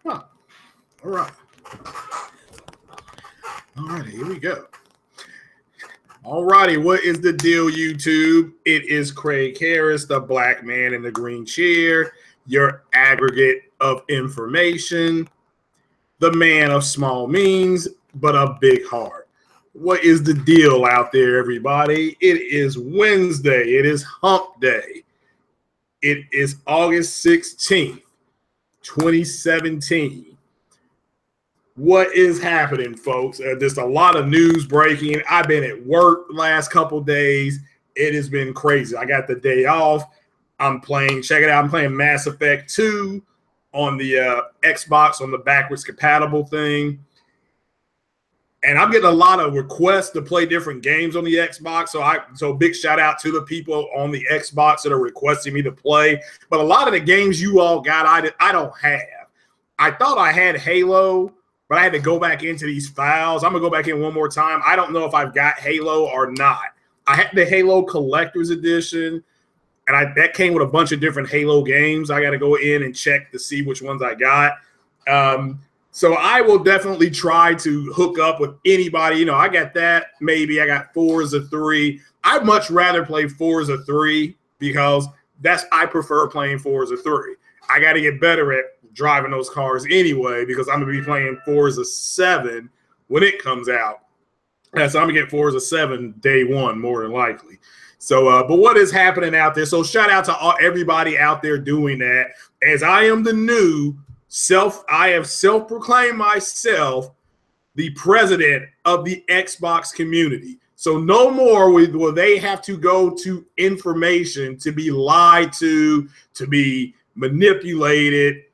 Huh. All right. All righty, here we go. All righty, what is the deal, YouTube? It is Craig Harris, the black man in the green chair, your aggregate of information, the man of small means, but a big heart. What is the deal out there, everybody? It is Wednesday. It is hump day. It is August 16th, 2017. What is happening, folks? There's a lot of news breaking. I've been at work the last couple days. It has been crazy. I got the day off. I'm playing, check it out, I'm playing Mass Effect 2 on the Xbox on the backwards compatible thing. And I'm getting a lot of requests to play different games on the Xbox. So big shout out to the people on the Xbox that are requesting me to play. But a lot of the games you all got, I don't have. I thought I had Halo, but I had to go back into these files. I'm going to go back in one more time. I don't know if I've got Halo or not. I had the Halo Collector's Edition, and that came with a bunch of different Halo games. I got to go in and check to see which ones I got. So I will definitely try to hook up with anybody. You know, I got that. Maybe I got Forza 3. I'd much rather play Forza 3 because I prefer playing Forza 3. I got to get better at driving those cars anyway because I'm going to be playing Forza 7 when it comes out. So I'm going to get Forza 7 day one, more than likely. So, but what is happening out there? So shout out to everybody out there doing that. As I am the new I have self-proclaimed myself the president of the Xbox community. So no more will they have to go to information to be lied to be manipulated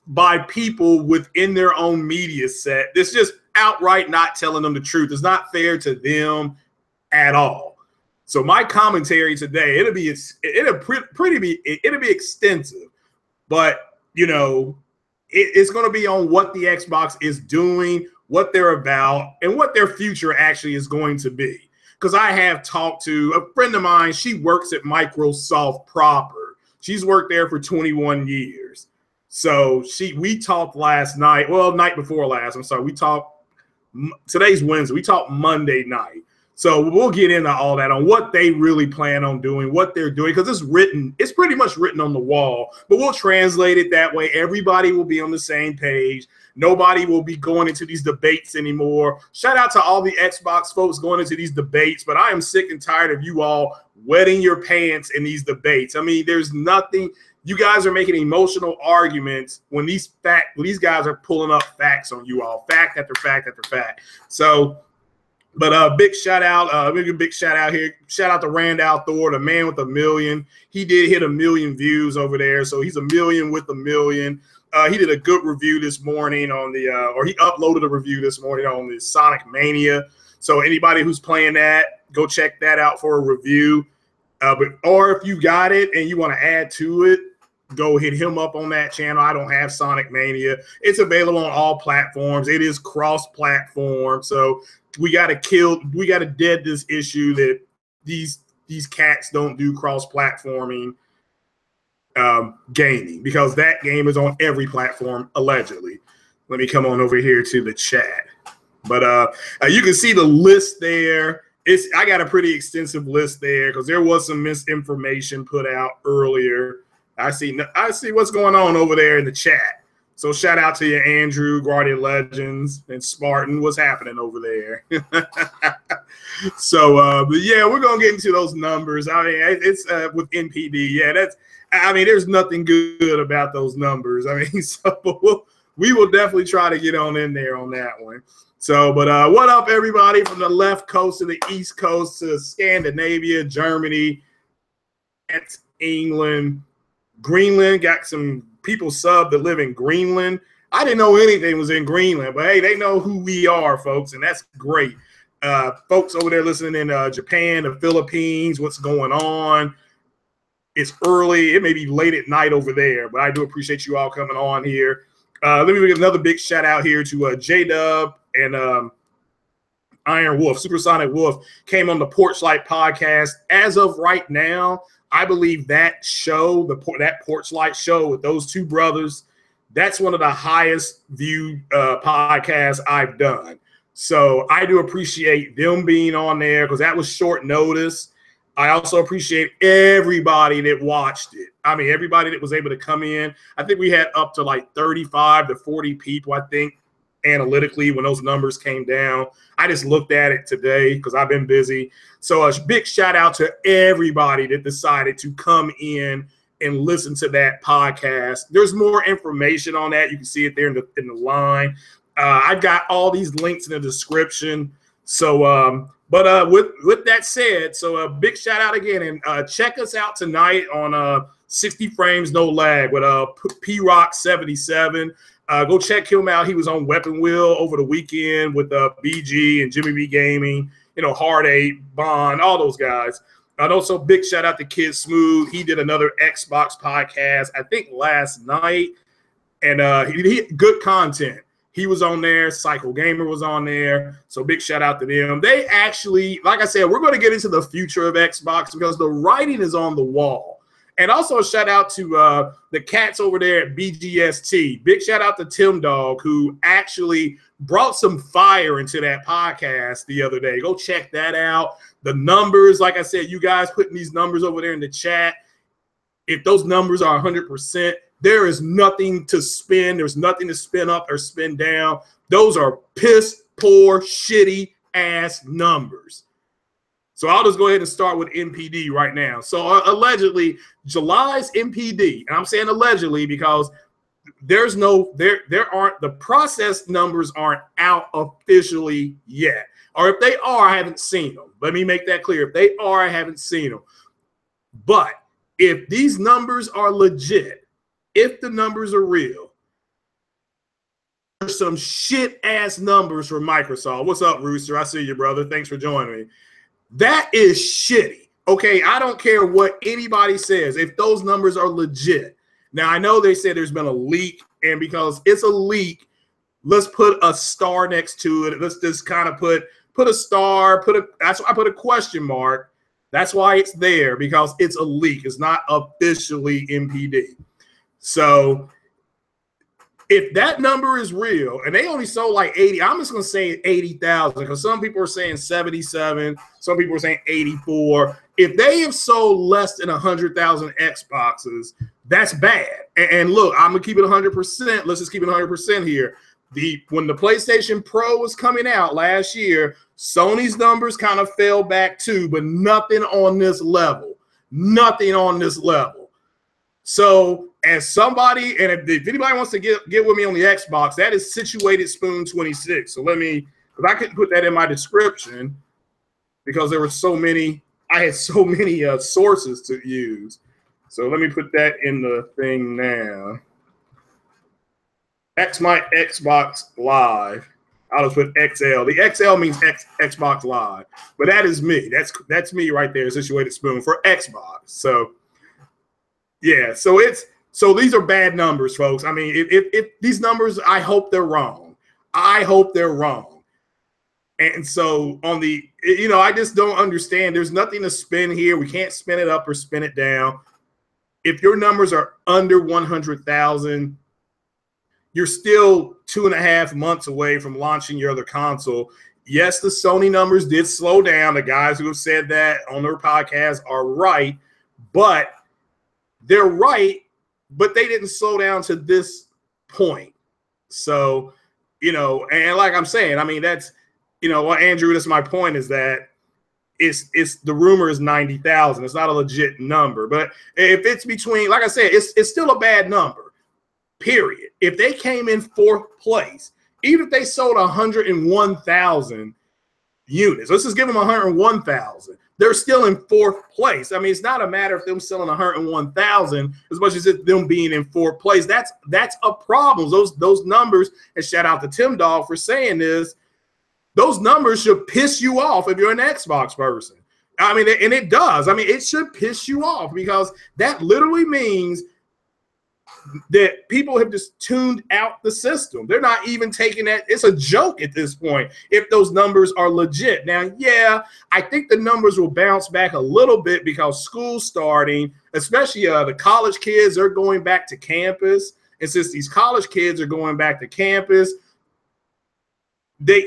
by people within their own media set. This just outright not telling them the truth. It's not fair to them at all. So my commentary today, it'll be extensive, but you know, it's going to be on what the Xbox is doing, what they're about, and what their future actually is going to be. Because I have talked to a friend of mine. She works at Microsoft proper. She's worked there for 21 years. So we talked last night. Well, night before last. I'm sorry. We talked. Today's Wednesday. We talked Monday night. So we'll get into all that on what they really plan on doing, what they're doing, because it's pretty much written on the wall, but we'll translate it that way. Everybody will be on the same page. Nobody will be going into these debates anymore. Shout out to all the Xbox folks going into these debates, but I am sick and tired of you all wetting your pants in these debates. I mean, there's nothing. You guys are making emotional arguments when these guys are pulling up facts on you all, fact after fact after fact. So, but big shout out, big shout out here. Shout out to Randall Thor, the man with 1 million. He did hit 1 million views over there, so he's 1 million with 1 million. He did a good review this morning on or he uploaded a review this morning on the Sonic Mania. So anybody who's playing that, go check that out for a review. Or if you got it and you want to add to it, go hit him up on that channel. I don't have Sonic Mania. It's available on all platforms. It is cross-platform, so we got to dead this issue that these cats don't do cross-platforming gaming, because that game is on every platform allegedly. Let me come on over here to the chat. But you can see the list there. I got a pretty extensive list there because there was some misinformation put out earlier. I see what's going on over there in the chat. So shout out to you, Andrew, Guardian Legends, and Spartan. What's happening over there? So, but yeah, we're gonna get into those numbers. I mean, it's with NPD. Yeah, there's nothing good about those numbers. I mean, so we will definitely try to get on in there on that one. So, but what up, everybody from the left coast to the east coast to Scandinavia, Germany, England, Greenland. Got some people sub that live in Greenland. I didn't know anything was in Greenland, but hey, they know who we are, folks, and that's great. Folks over there listening in Japan, the Philippines, what's going on? It's early. It may be late at night over there, but I do appreciate you all coming on here. Let me give another big shout out here to J-Dub and Iron Wolf. Supersonic Wolf came on the Porch Light podcast. As of right now, I believe that show, that Porch Light show with those two brothers, That's one of the highest viewed podcasts I've done. So I do appreciate them being on there because that was short notice. I also appreciate everybody that watched it. I mean, everybody that was able to come in. I think we had up to like 35 to 40 people, I think, analytically when those numbers came down. I just looked at it today because I've been busy. So a big shout out to everybody that decided to come in and listen to that podcast. There's more information on that. You can see it there in the line. I've got all these links in the description. So, with that said, so a big shout out again, and check us out tonight on 60 Frames No Lag with P-Rock 77. Go check him out. He was on Weapon Wheel over the weekend with BG and Jimmy B Gaming, you know, Hard 8, Bond, all those guys. And also big shout out to Kid Smooth. He did another Xbox podcast, I think last night, and he good content. He was on there. Psycho Gamer was on there. So big shout out to them. They actually, like I said, we're going to get into the future of Xbox because the writing is on the wall. And also a shout out to the cats over there at BGST. Big shout out to Tim Dog, who actually brought some fire into that podcast the other day. Go check that out. The numbers, like I said, you guys putting these numbers over there in the chat. If those numbers are 100%, there is nothing to spin. There's nothing to spin up or spin down. Those are piss poor, shitty ass numbers. So I'll just go ahead and start with NPD right now. So allegedly, July's NPD, and I'm saying allegedly because there aren't, the process numbers aren't out officially yet. Or if they are, I haven't seen them. Let me make that clear. If they are, I haven't seen them. But if these numbers are legit, if the numbers are real, there's some shit ass numbers for Microsoft. What's up, Rooster? I see you, brother. Thanks for joining me. That is shitty. Okay, I don't care what anybody says. If those numbers are legit. Now, I know they said there's been a leak, and because it's a leak, let's put a star next to it. Let's just kind of put a star, that's why I put a question mark. That's why it's there, because it's a leak. It's not officially NPD. So if that number is real, and they only sold like 80, I'm just going to say 80,000 because some people are saying 77, some people are saying 84. If they have sold less than 100,000 Xboxes, that's bad. And look, I'm going to keep it 100%. Let's just keep it 100% here. When the PlayStation Pro was coming out last year, Sony's numbers kind of fell back too, but nothing on this level. Nothing on this level. So as somebody, and if anybody wants to get with me on the Xbox, that is Situated Spoon 26. So let me, because I couldn't put that in my description because there were so many, I had so many sources to use. So let me put that in the thing now. My Xbox Live. I'll just put XL. The XL means Xbox Live, but that is me. That's me right there, Situated Spoon for Xbox. So yeah, so these are bad numbers, folks. I mean, if these numbers, I hope they're wrong. I hope they're wrong. And so I just don't understand. There's nothing to spin here. We can't spin it up or spin it down. If your numbers are under 100,000, you're still 2.5 months away from launching your other console. Yes, the Sony numbers did slow down. The guys who have said that on their podcast are right, but they're right, but they didn't slow down to this point. So, and like I'm saying, I mean, that's, Andrew, that's my point, is that it's the rumor is 90,000. It's not a legit number, but if it's between, like I said, it's still a bad number, period. If they came in 4th place, even if they sold 101,000 units, let's just give them 101,000. They're still in 4th place. I mean, it's not a matter of them selling 101,000 as much as it's them being in 4th place. That's a problem. Those numbers, and shout out to Tim Dog for saying this, those numbers should piss you off if you're an Xbox person. I mean, and it does. I mean, it should piss you off because that literally means that people have just tuned out the system. They're not even taking that. It's a joke at this point if those numbers are legit. Now, yeah, I think the numbers will bounce back a little bit because school's starting, especially the college kids are going back to campus. And since these college kids are going back to campus, they,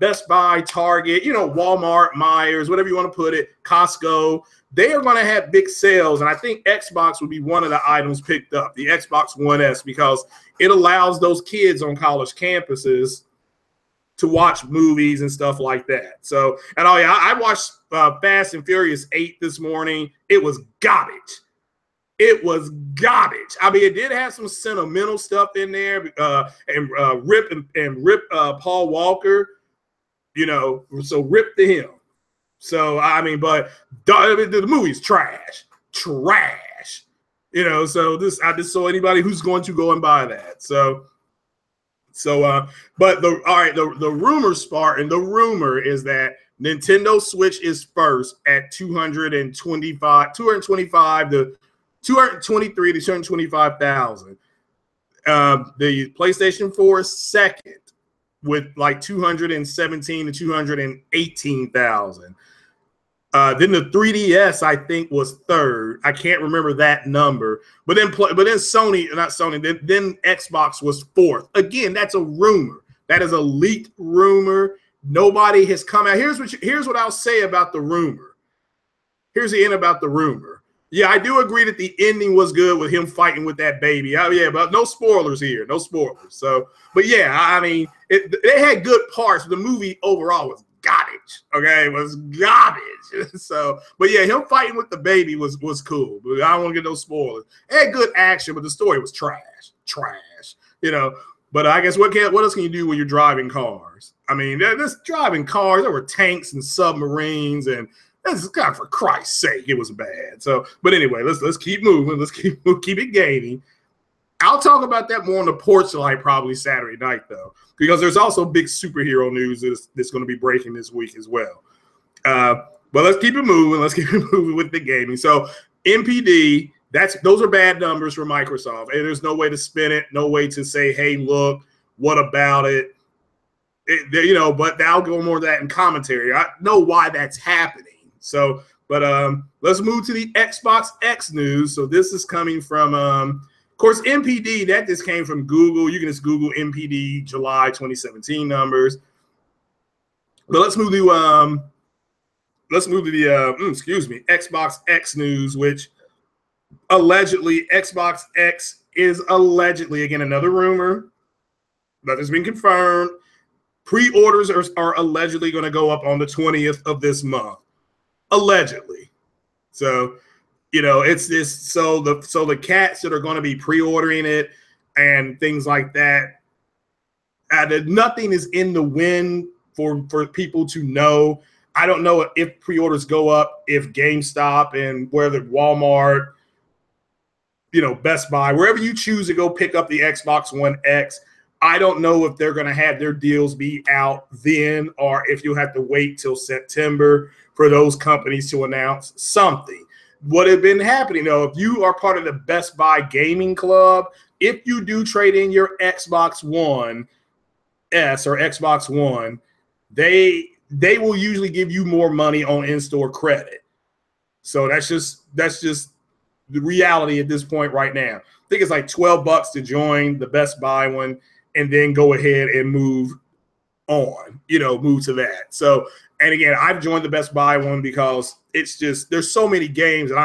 Best Buy, Target, Walmart, Myers, whatever you want to put it, Costco, they are going to have big sales. And I think Xbox would be one of the items picked up, the Xbox One S, because it allows those kids on college campuses to watch movies and stuff like that. So, and I watched Fast and Furious 8 this morning. It was garbage. It was garbage. I mean, it did have some sentimental stuff in there, and Rip Paul Walker, so rip to him. So I mean, but the movie's trash. So I just saw anybody who's going to go and buy that. But the rumor, Spartan, the rumor is that Nintendo Switch is first at 225 to 223 to 225,000. The PlayStation 4 is second with like 217 to 218,000. Then the 3DS, I think, was third. I can't remember that number. But then Sony, not Sony, then Xbox was fourth. Again, that's a rumor. That is a leaked rumor. Nobody has come out. Here's what I'll say about the rumor. Here's the end about the rumor. Yeah, I do agree that the ending was good with him fighting with that baby. Oh, yeah, but no spoilers here. No spoilers. So, but yeah, I mean, it had good parts. The movie overall was garbage. Okay, it was garbage. So, but yeah, him fighting with the baby was cool. But I don't want to get no spoilers. It had good action, but the story was trash. But I guess what else can you do when you're driving cars? I mean, this driving cars. There were tanks and submarines, and that's kind of, for Christ's sake, it was bad. So, but anyway, let's keep moving. Let's keep it gaming. I'll talk about that more on the porch light probably Saturday night, though, because there's also big superhero news that's going to be breaking this week as well. But let's keep it moving. Let's keep it moving with the gaming. So NPD, those are bad numbers for Microsoft. And there's no way to spin it, no way to say, hey, look, what about it? But I'll go more to that in commentary. I know why that's happening. So, but let's move to the Xbox X news. So this is coming from, of course, NPD. That just came from Google. You can just Google NPD July 2017 numbers. But let's move to the Xbox X news, which allegedly Xbox X is allegedly, again, another rumor, nothing's been confirmed. Pre-orders are allegedly going to go up on the 20th of this month. Allegedly. So, it's this. So the cats that are going to be pre-ordering it and things like that, nothing is in the wind for people to know. I don't know if pre-orders go up, if GameStop and whether Walmart, Best Buy, wherever you choose to go pick up the Xbox One X, I don't know if they're going to have their deals be out then, or if you'll have to wait till September for those companies to announce something. What has been happening, though, if you are part of the Best Buy gaming club, if you do trade in your Xbox One S or Xbox One, they will usually give you more money on in-store credit. So that's just the reality at this point right now. I think it's like $12 to join the Best Buy one and then go ahead and move on, move to that. So, and again, I've joined the Best Buy one because it's just, there's so many games and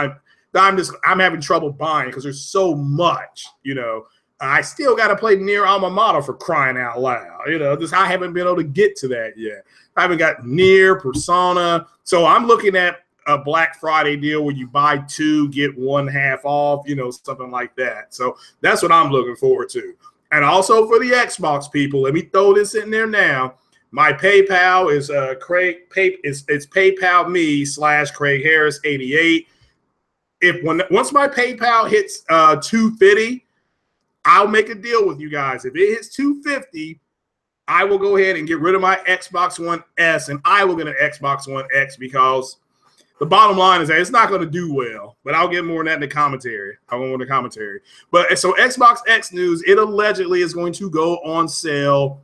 I'm having trouble buying because there's so much, I still got to play Nier Alma Mater, for crying out loud. I haven't been able to get to that yet. I haven't got Nier, Persona. So I'm looking at a Black Friday deal where you buy two, get one half off, something like that. So that's what I'm looking forward to. And also for the Xbox people, let me throw this in there now. My PayPal is it's PayPal me / Craig Harris 88. Once my PayPal hits 250, I'll make a deal with you guys. If it hits 250, I will go ahead and get rid of my Xbox One S and I will get an Xbox One X, because the bottom line is that it's not going to do well. But I'll get more on that in the commentary. But so Xbox X news, it allegedly is going to go on sale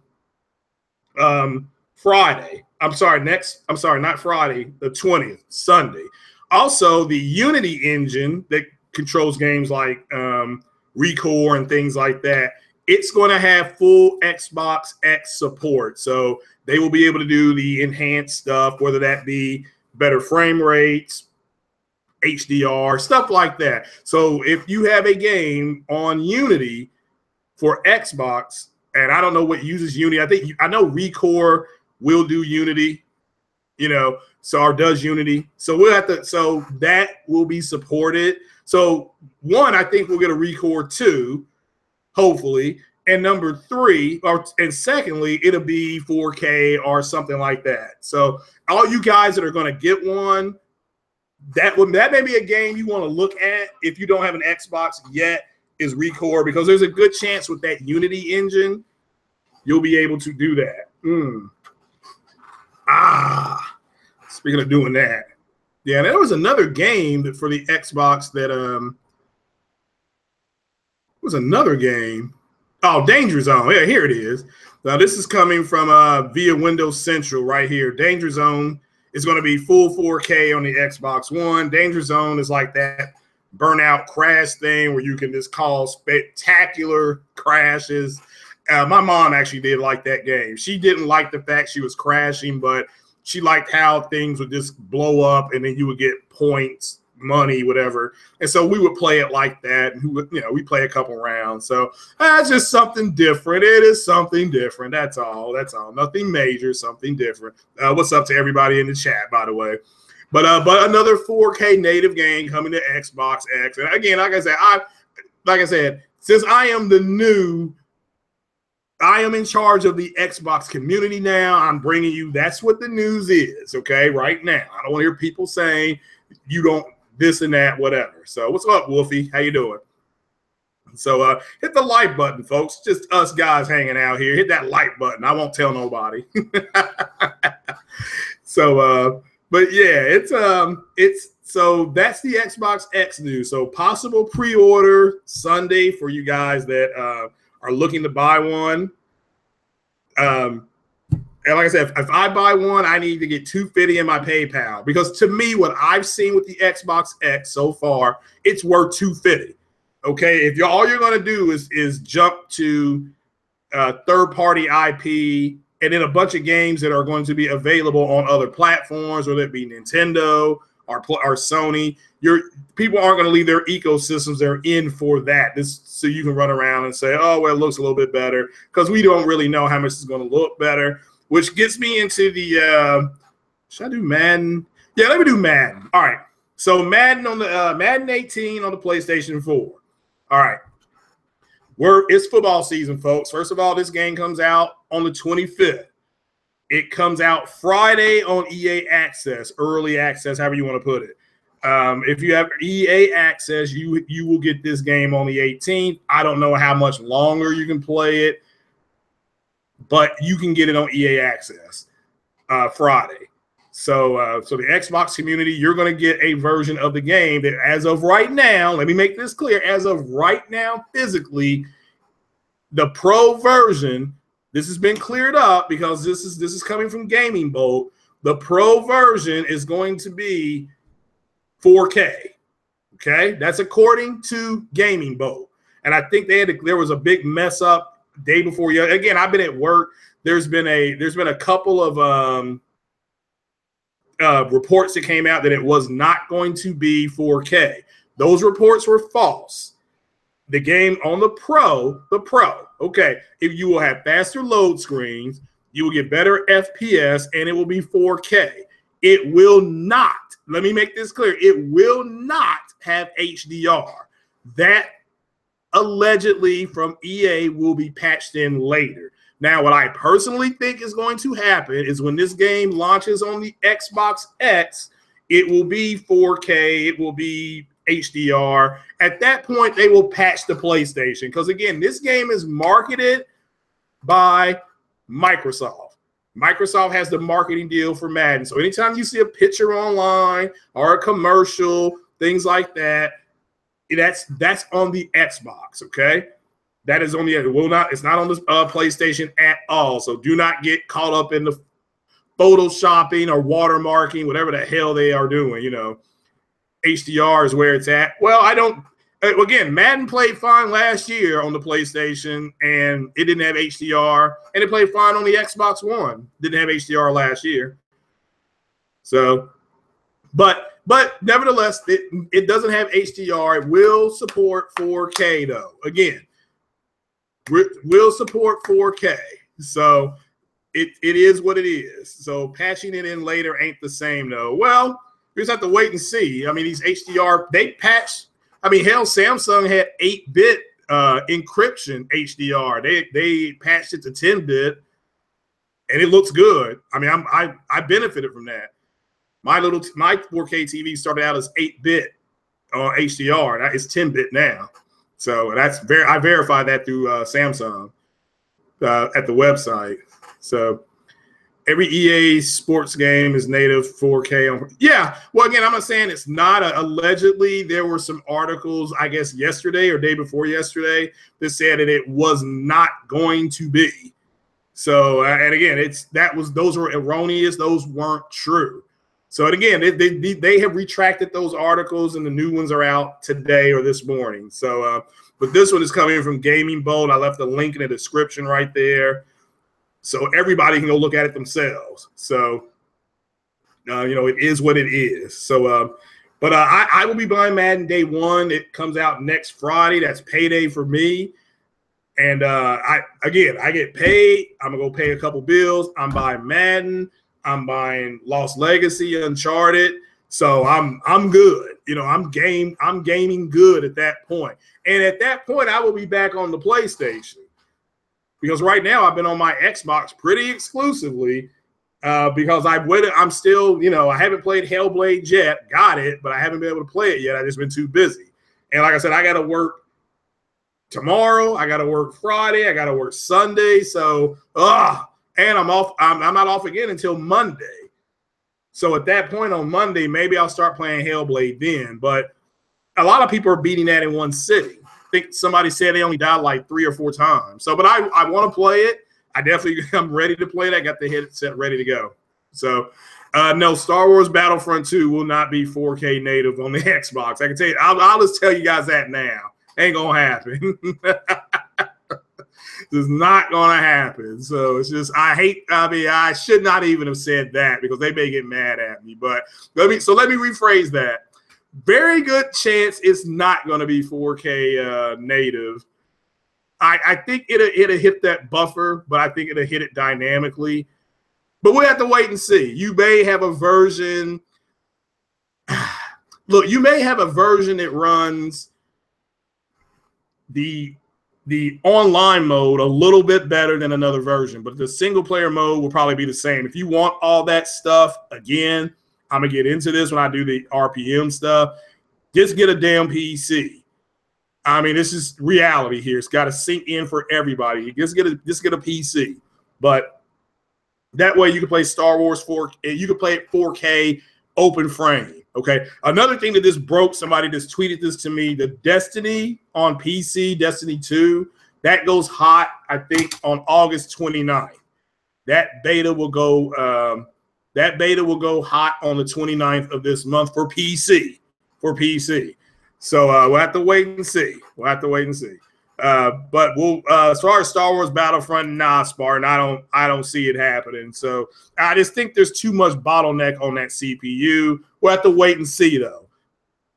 Friday. Not Friday, the 20th, Sunday. Also, the Unity engine that controls games like Recore and things like that. It's going to have full Xbox X support. So they will be able to do the enhanced stuff, whether that be better frame rates, HDR, stuff like that. So if you have a game on Unity for Xbox, and I don't know what uses Unity. I know Recore will do Unity, you know, so or does Unity. So we'll have to, so that will be supported. So one, I think we'll get a Recore 2, hopefully. And number 3, and secondly, it'll be 4K or something like that. So all you guys that are going to get one, that may be a game you want to look at if you don't have an Xbox yet, is Recore, because there's a good chance with that Unity engine, you'll be able to do that. Speaking of doing that. Yeah, there was another game that for the Xbox that was another game. Oh, Danger Zone. Yeah, here it is. Now, this is coming from via Windows Central right here. Danger Zone is going to be full 4K on the Xbox One. Danger Zone is like that burnout crash thing where you can just cause spectacular crashes. My mom actually did like that game. She didn't like the fact she was crashing, but she liked how things would just blow up and then you would get points, money, whatever. And so we would play it like that. And we play a couple rounds. So that's just something different. It is something different. That's all. That's all. Nothing major, something different. What's up to everybody in the chat, by the way? But another 4K native game coming to Xbox X. And again, like I said, since I am in charge of the Xbox community now, I'm bringing you, that's what the news is, okay, right now. I don't want to hear people saying you don't this and that, whatever. So what's up, Wolfie? How you doing? So hit the like button, folks. Just us guys hanging out here. Hit that like button. I won't tell nobody. So, but yeah, it's so that's the Xbox X news. So possible pre-order Sunday for you guys that are looking to buy one. And like I said, if I buy one, I need to get $250 in my PayPal, because to me, what I've seen with the Xbox X so far, it's worth $250. Okay, if all you're going to do is jump to third-party IP and then a bunch of games that are going to be available on other platforms, whether it be Nintendo or Sony, people aren't going to leave their ecosystems they're in for that. So you can run around and say, oh, well, it looks a little bit better, because we don't really know how much it's going to look better. Which gets me into the should I do Madden? Yeah, let me do Madden. All right. So Madden on the Madden 18 on the PlayStation 4. All right. It's football season, folks. First of all, this game comes out on the 25th. It comes out Friday on EA Access, early access, however you want to put it. If you have EA Access, you will get this game on the 18th. I don't know how much longer you can play it, but you can get it on EA Access Friday. So the Xbox community, you're going to get a version of the game that, as of right now, let me make this clear, as of right now, physically, the pro version, this has been cleared up because this is coming from Gaming Bolt. The pro version is going to be 4K. Okay, that's according to Gaming Bolt, and I think there was a big mess up day before. Again, I've been at work. There's been a couple of reports that came out that it was not going to be 4K. Those reports were false. The game on the Pro, okay, if you will have faster load screens, you will get better FPS, and it will be 4K. It will not, let me make this clear, it will not have HDR. That allegedly from EA will be patched in later. Now, what I personally think is going to happen is when this game launches on the Xbox X, it will be 4K, it will be HDR. At that point, they will patch the PlayStation, because again, this game is marketed by Microsoft. Microsoft has the marketing deal for Madden. So anytime you see a picture online or a commercial, things like that, that's on the Xbox, okay? That is on the it's not on the PlayStation at all. So do not get caught up in the photoshopping or watermarking, whatever the hell they are doing. HDR is where it's at. Well, Again, Madden played fine last year on the PlayStation, and it didn't have HDR, and it played fine on the Xbox One. Didn't have HDR last year. So, but nevertheless, it doesn't have HDR. It will support 4K though. Again, will support 4K. So it is what it is. So patching it in later ain't the same though. Well, we just have to wait and see. I mean, these HDR, they patched. I mean, hell, Samsung had 8-bit encryption HDR. They patched it to 10-bit, and it looks good. I mean, I benefited from that. My 4K TV started out as 8-bit HDR. It's 10-bit now. So I verified that through Samsung at the website. So every EA sports game is native 4K. Yeah. Well, again, I'm not saying it's not. Allegedly, there were some articles, I guess, yesterday or day before yesterday that said that it was not going to be. So, and again, those were erroneous. Those weren't true. So, and again, they have retracted those articles, and the new ones are out today or this morning. So, but this one is coming from Gaming Bolt. I left the link in the description right there, so everybody can go look at it themselves. So, it is what it is. So, but I will be buying Madden day one. It comes out next Friday. That's payday for me. And I get paid. I'm gonna go pay a couple bills. I'm buying Madden. I'm buying Lost Legacy, Uncharted. So I'm good. I'm gaming good at that point. And at that point, I will be back on the PlayStation. Because right now I've been on my Xbox pretty exclusively because I'm still, I haven't played Hellblade yet. Got it, but I haven't been able to play it yet. I've just been too busy. And like I said, I got to work tomorrow. I got to work Friday. I got to work Sunday. So, and I'm off. I'm not off again until Monday. So at that point on Monday, maybe I'll start playing Hellblade then. But a lot of people are beating that in one sitting. I think somebody said they only died like 3 or 4 times. So, but I want to play it. I'm ready to play it. I got the headset ready to go. So, no, Star Wars Battlefront 2 will not be 4K native on the Xbox. I can tell you. I'll just tell you guys that now. Ain't gonna happen. It's not gonna happen. So it's just I should not even have said that because they may get mad at me. But let me rephrase that. Very good chance it's not going to be 4K native. I think it'll hit that buffer, but I think it'll hit it dynamically. But we'll have to wait and see. You may have a version. Look, you may have a version that runs the online mode a little bit better than another version, but the single player mode will probably be the same. If you want all that stuff, again, I'm gonna get into this when I do the RPM stuff. Just get a damn PC. I mean, this is reality here. It's got to sink in for everybody. Just get a PC. But that way you can play Star Wars 4K. You can play it 4K open frame. Okay. Another thing that this broke, somebody just tweeted this to me, the Destiny on PC, Destiny 2, that goes hot, I think, on August 29th. That beta will go hot on the 29th of this month for PC. So we'll have to wait and see. But we'll as far as Star Wars Battlefront, nah, Spartan, I don't see it happening. So I just think there's too much bottleneck on that CPU. We'll have to wait and see though.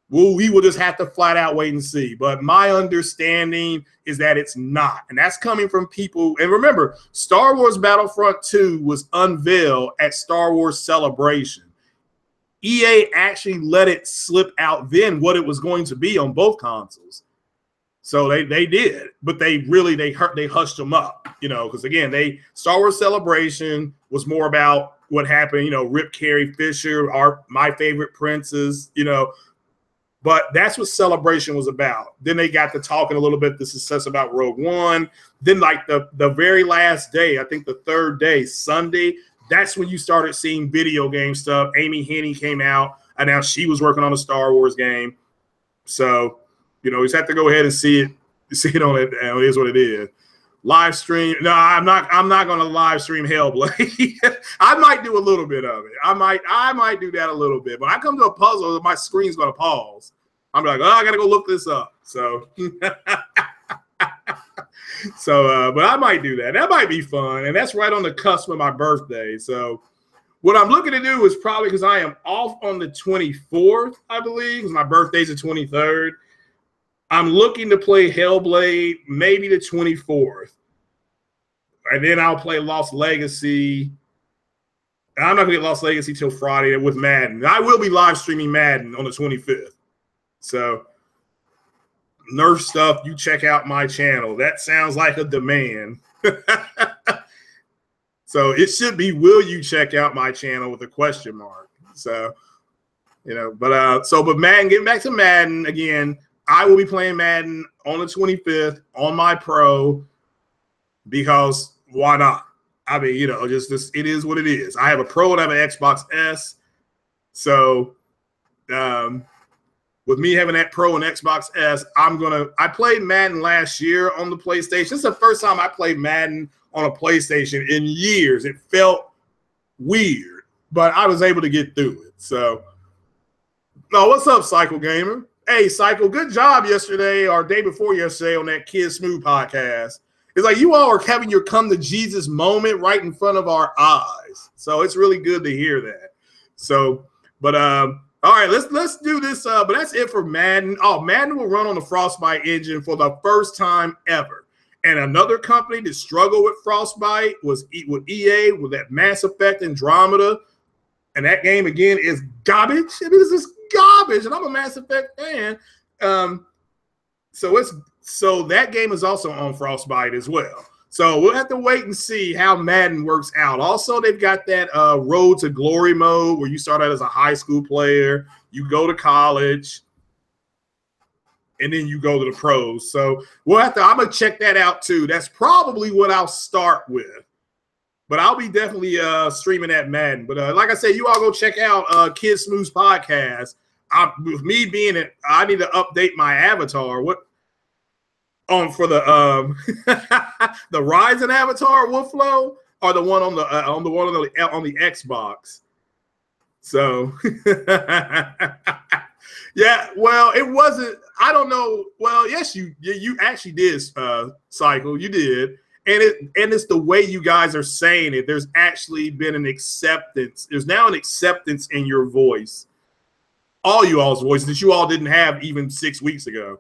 We will just have to flat out wait and see. But my understanding is that it's not. And that's coming from people. And remember, Star Wars Battlefront 2 was unveiled at Star Wars Celebration. EA actually let it slip out then what it was going to be on both consoles. So they did, but they hushed them up, because again, Star Wars Celebration was more about what happened, Rip Carrie Fisher, my favorite princes, but that's what Celebration was about. Then they got to talking a little bit the success about Rogue One. Then like the very last day, I think the third day, Sunday, that's when you started seeing video game stuff. Amy Hennig came out, announced she was working on a Star Wars game. So, you just have to go ahead and see it on it. It is what it is. Live stream. No, I'm not going to live stream Hellblade. I might do a little bit of it. I might do that a little bit. When I come to a puzzle, my screen's going to pause. I'm like, I got to go look this up. So, but I might do that. That might be fun, and that's right on the cusp of my birthday. So, what I'm looking to do is probably because I am off on the 24th, I believe, because my birthday's the 23rd. I'm looking to play Hellblade maybe the 24th, and then I'll play Lost Legacy. I'm not going to get Lost Legacy till Friday with Madden. I will be live streaming Madden on the 25th. So, Nerf stuff, you check out my channel. That sounds like a demand. So it should be, will you check out my channel with a question mark? So, but Madden, getting back to Madden again, I will be playing Madden on the 25th on my Pro because why not? I mean, just this, it is what it is. I have a Pro and I have an Xbox S. So, with me having that Pro and Xbox S, I played Madden last year on the PlayStation. This is the first time I played Madden on a PlayStation in years. It felt weird, but I was able to get through it. So, no, what's up, Cycle Gamer? Hey, Cycle, good job yesterday or day before yesterday on that Kid Smooth podcast. It's like you all are having your come to Jesus moment right in front of our eyes. So it's really good to hear that. So, but all right, let's do this. But that's it for Madden. Oh, Madden will run on the Frostbite engine for the first time ever. And another company that struggled with Frostbite was with EA with that Mass Effect Andromeda. And that game, again, is garbage. I mean, it's just garbage. And I'm a Mass Effect fan. So that game is also on Frostbite as well. So we'll have to wait and see how Madden works out. Also, they've got that Road to Glory mode where you start out as a high school player, you go to college, and then you go to the pros. So I'm going to check that out too. That's probably what I'll start with. But I'll be definitely streaming that Madden. But like I said, you all go check out Kid Smooth's podcast. With me being it, I need to update my avatar. For the the Ryzen avatar Wolflow or the one on the Xbox. So yeah, well, it wasn't. I don't know. Well, yes, you actually did, Cycle. You did, and it's the way you guys are saying it. There's actually been an acceptance. There's now an acceptance in your voice, all you all's voices that you all didn't have even 6 weeks ago.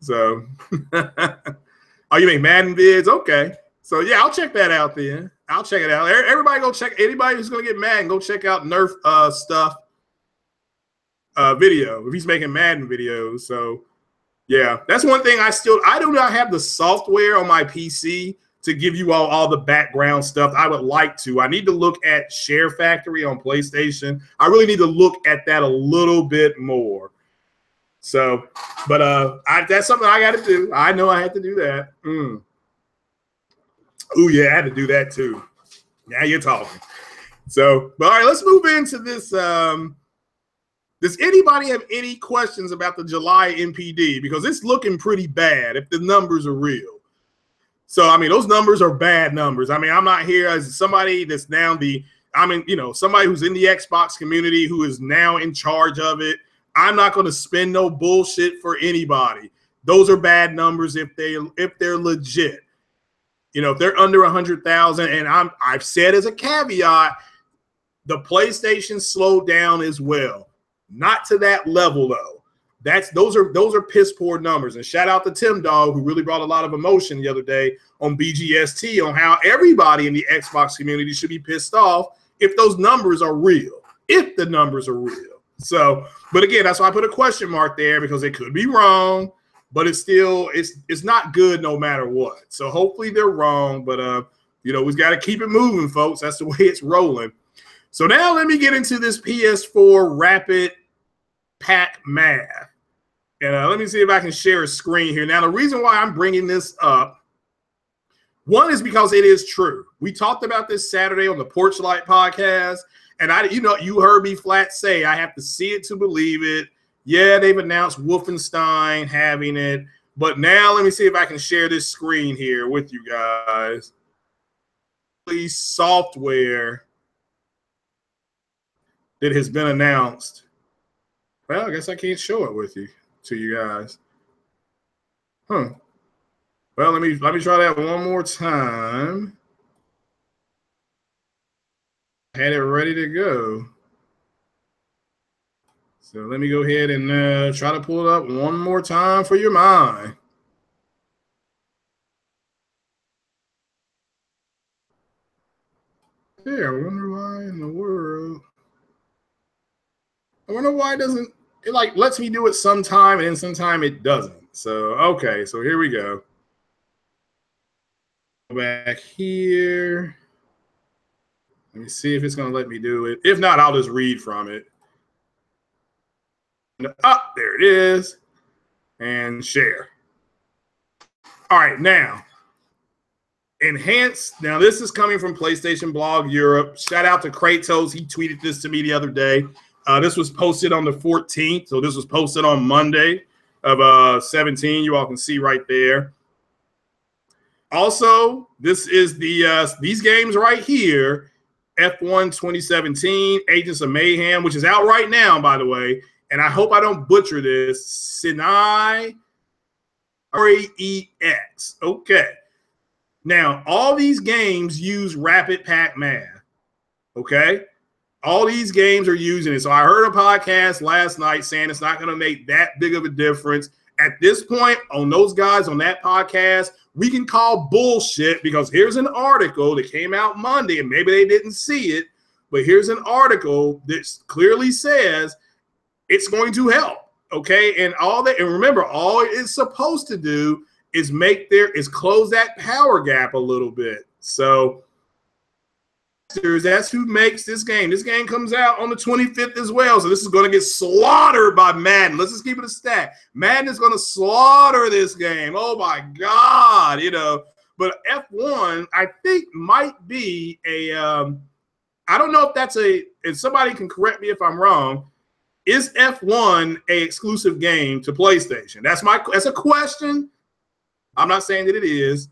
So, oh, you make Madden vids? Okay. So yeah, I'll check that out then. I'll check it out. Everybody go check. Anybody who's gonna get Madden, go check out Nerf stuff. Video if he's making Madden videos. So yeah, that's one thing I do not have the software on my PC to give you all the background stuff. I would like to. I need to look at Share Factory on PlayStation. I really need to look at that a little bit more. So, but that's something I got to do. I know I had to do that. Oh yeah, I had to do that too. Now you're talking. So, but all right, let's move into this. Does anybody have any questions about the July NPD? Because it's looking pretty bad if the numbers are real. So, I mean, those numbers are bad numbers. I mean, I'm not here as somebody that's now somebody who's in the Xbox community who is now in charge of it. I'm not going to spend no bullshit for anybody. Those are bad numbers if they're legit. If they're under 100,000, and I've said as a caveat, the PlayStation slowed down as well. Not to that level though. Those are piss poor numbers. And shout out to Tim Dog, who really brought a lot of emotion the other day on BGST on how everybody in the Xbox community should be pissed off if those numbers are real. If the numbers are real. So, but again, that's why I put a question mark there because it could be wrong, but it's not good no matter what. So hopefully they're wrong, but we've got to keep it moving, folks. That's the way it's rolling. So now let me get into this PS4 rapid pack math. And let me see if I can share a screen here. Now, the reason why I'm bringing this up, one is because it is true. We talked about this Saturday on the Porch Light podcast, and you heard me flat say I have to see it to believe it. Yeah, they've announced Wolfenstein having it, but now let me see if I can share this screen here with you guys. Please, software that has been announced. Well, I guess I can't show it to you guys. Huh. Well, let me try that one more time. Had it ready to go. So let me go ahead and try to pull it up one more time for your mind. Yeah, I wonder why in the world. I wonder why it doesn't. It like lets me do it sometime and then sometime it doesn't. So okay, so here we go. Go back here. Let me see if it's going to let me do it. If not, I'll just read from it. There it is. And share. All right, now enhance. Now this is coming from PlayStation Blog Europe. Shout out to Kratos. He tweeted this to me the other day. This was posted on the 14th, so this was posted on Monday of 17. You all can see right there. Also, this is these games right here. F1 2017, Agents of Mayhem, which is out right now, by the way. And I hope I don't butcher this. Sinai RAEX. Okay. Now, all these games use Rapid Pack Math. Okay. All these games are using it. So I heard a podcast last night saying it's not going to make that big of a difference. At this point, on those guys on that podcast, we can call bullshit because here's an article that came out Monday, and maybe they didn't see it, but here's an article that clearly says it's going to help. Okay. And all that, and remember, all it's supposed to do is close that power gap a little bit. So that's who makes this game. This game comes out on the 25th as well. So this is going to get slaughtered by Madden. Let's just keep it a stat. Madden is going to slaughter this game. Oh my God, But F1, I think, might be I don't know if that's if somebody can correct me if I'm wrong. Is F1 a exclusive game to PlayStation? That's a question. I'm not saying that it is,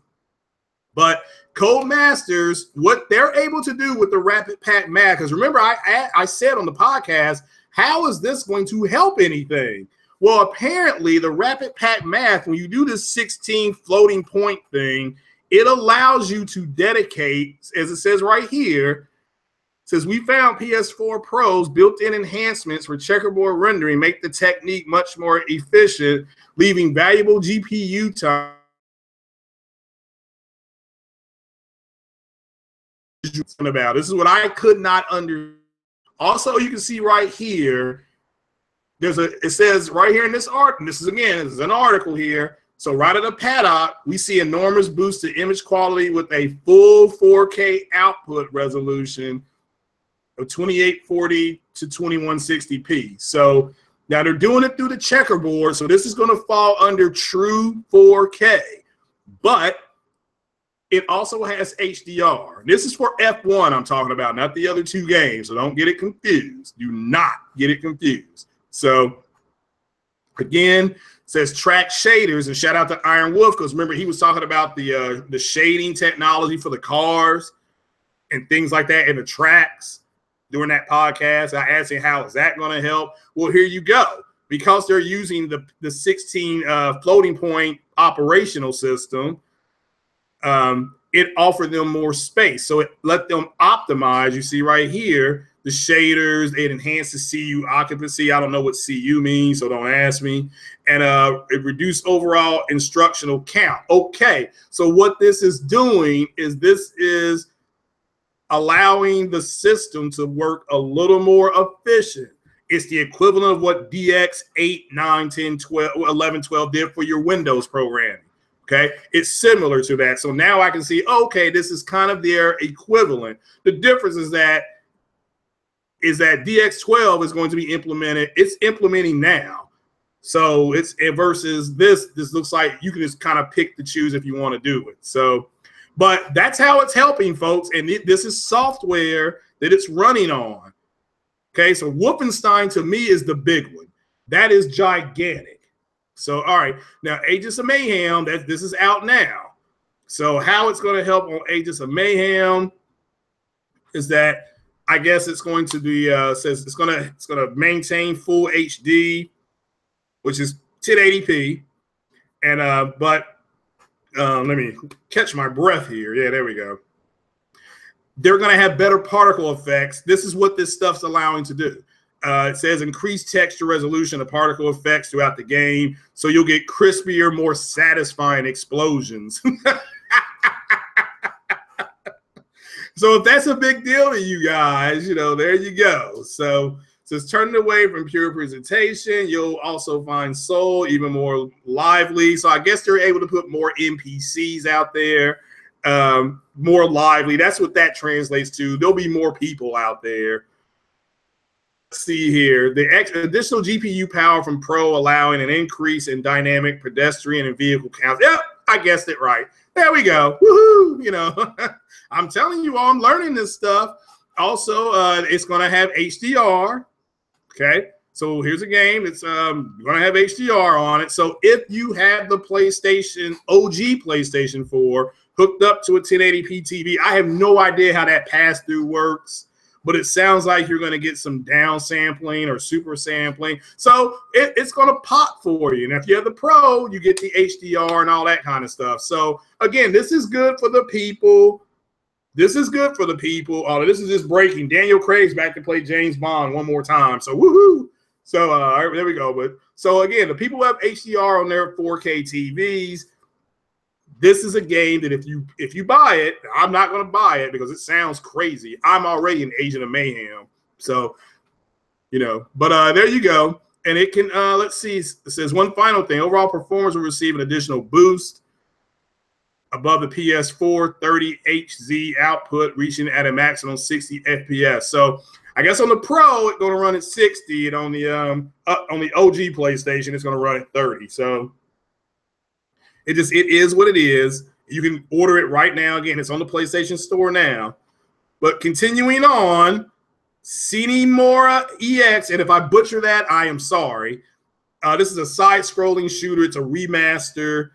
but Codemasters, what they're able to do with the Rapid Pack Math, because remember, I said on the podcast, how is this going to help anything? Well, apparently, the Rapid Pack Math, when you do this 16 floating point thing, it allows you to dedicate, as it says right here, says we found PS4 Pro's built-in enhancements for checkerboard rendering make the technique much more efficient, leaving valuable GPU time. About this is what I could not understand. Also, you can see right here, it says right here in this art, and this is an article here. So right at the paddock, we see enormous boost to image quality with a full 4K output resolution of 2840 to 2160p. So now they're doing it through the checkerboard, so this is going to fall under true 4K, but it also has HDR. This is for F1 I'm talking about, not the other two games. So don't get it confused. Do not get it confused. So again, it says track shaders, and shout out to Iron Wolf, because remember he was talking about the shading technology for the cars and things like that in the tracks during that podcast. I asked him, how is that going to help? Well, here you go. Because they're using the 16 floating point operational system, it offered them more space. So it let them optimize. You see right here, the shaders, it enhanced the CU occupancy. I don't know what CU means, so don't ask me. And it reduced overall instructional count. Okay, so what this is doing is this is allowing the system to work a little more efficient. It's the equivalent of what DX 8, 9, 10, 12, 11, 12 did for your Windows programming. Okay, it's similar to that. So now I can see, okay, this is kind of their equivalent. The difference is that DX12 is going to be implemented. It's implementing now. So it's versus this looks like you can just kind of pick to choose if you want to do it. So, but that's how it's helping, folks. And this is software that it's running on. Okay, so Wolfenstein to me is the big one. That is gigantic. So, all right, now Agents of Mayhem, this is out now. So how it's going to help on Agents of Mayhem is that I guess it's going to be says it's going to maintain full HD, which is 1080p. And let me catch my breath here. Yeah, there we go. They're going to have better particle effects. This is what this stuff's allowing to do. It says increased texture resolution of particle effects throughout the game, so you'll get crispier, more satisfying explosions. So if that's a big deal to you guys, you know, there you go. So it's turning away from pure presentation. You'll also find Soul even more lively. So I guess they're able to put more NPCs out there, more lively. That's what that translates to. There'll be more people out there. Let's see here. The additional GPU power from Pro allowing an increase in dynamic pedestrian and vehicle counts. Yep, I guessed it right. There we go. Woohoo! You know, I'm telling you all, I'm learning this stuff. Also, it's going to have HDR. Okay, so here's a game. It's going to have HDR on it. So if you have the PlayStation, OG PlayStation 4, hooked up to a 1080p TV, I have no idea how that pass-through works, but it sounds like you're going to get some down sampling or super sampling. So it's going to pop for you. And if you have the Pro, you get the HDR and all that kind of stuff. So again, this is good for the people. This is good for the people. Oh, this is just breaking. Daniel Craig's back to play James Bond one more time. So woohoo! So there we go. But so again, the people who have HDR on their 4K TVs, this is a game that if you buy it, I'm not going to buy it because it sounds crazy. I'm already an agent of mayhem. So, you know, but there you go. And it can, let's see, it says one final thing. Overall performance will receive an additional boost above the PS4 30Hz output, reaching at a maximum 60 FPS. So I guess on the Pro, it's going to run at 60, and on the OG PlayStation, it's going to run at 30. So it is what it is. You can order it right now. Again, it's on the PlayStation Store now. But continuing on, Cinemora EX, and if I butcher that, I am sorry. This is a side-scrolling shooter. It's a remaster.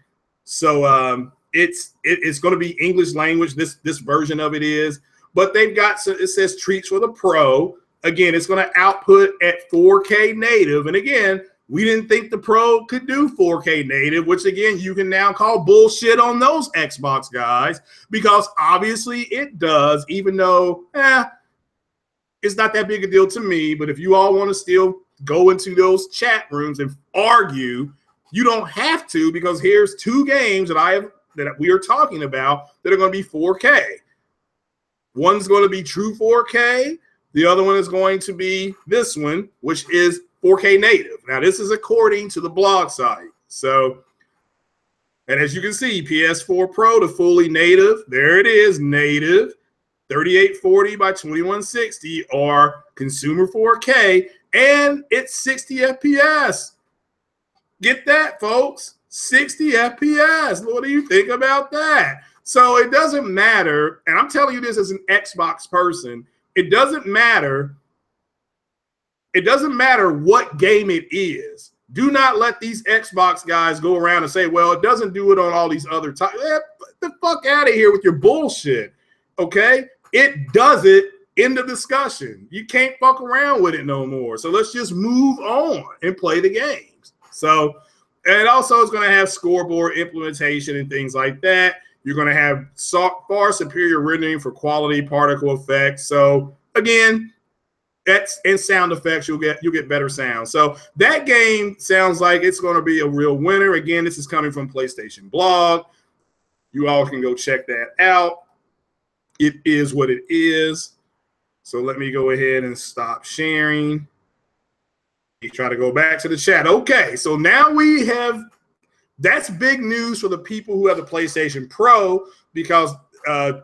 So it's going to be English language. This version of it is. But they've got, so it says treats for the Pro. Again, it's going to output at 4K native. And again, we didn't think the Pro could do 4K native, which again, you can now call bullshit on those Xbox guys, because obviously it does, even though it's not that big a deal to me. But if you all want to still go into those chat rooms and argue, you don't have to, because here's two games that we are talking about that are going to be 4K. One's going to be true 4K. The other one is going to be this one, which is 4K native. Now, this is according to the blog site. So, and as you can see, PS4 Pro to fully native. There it is, native. 3840 by 2160 or consumer 4K, and it's 60 FPS. Get that, folks. 60 FPS. What do you think about that? So it doesn't matter, and I'm telling you this as an Xbox person, it doesn't matter. It doesn't matter what game it is. Do not let these Xbox guys go around and say, well, it doesn't do it on all these other types. Get the fuck out of here with your bullshit, okay? It does it in the discussion. You can't fuck around with it no more. So let's just move on and play the games. So, and also it's going to have scoreboard implementation and things like that. You're going to have far superior rendering for quality particle effects. So again, that's and sound effects. You'll get better sound. So that game sounds like it's going to be a real winner. Again, this is coming from PlayStation Blog. You all can go check that out. It is what it is. So let me go ahead and stop sharing. You try to go back to the chat. Okay, so now we have, that's big news for the people who have the PlayStation Pro, because they're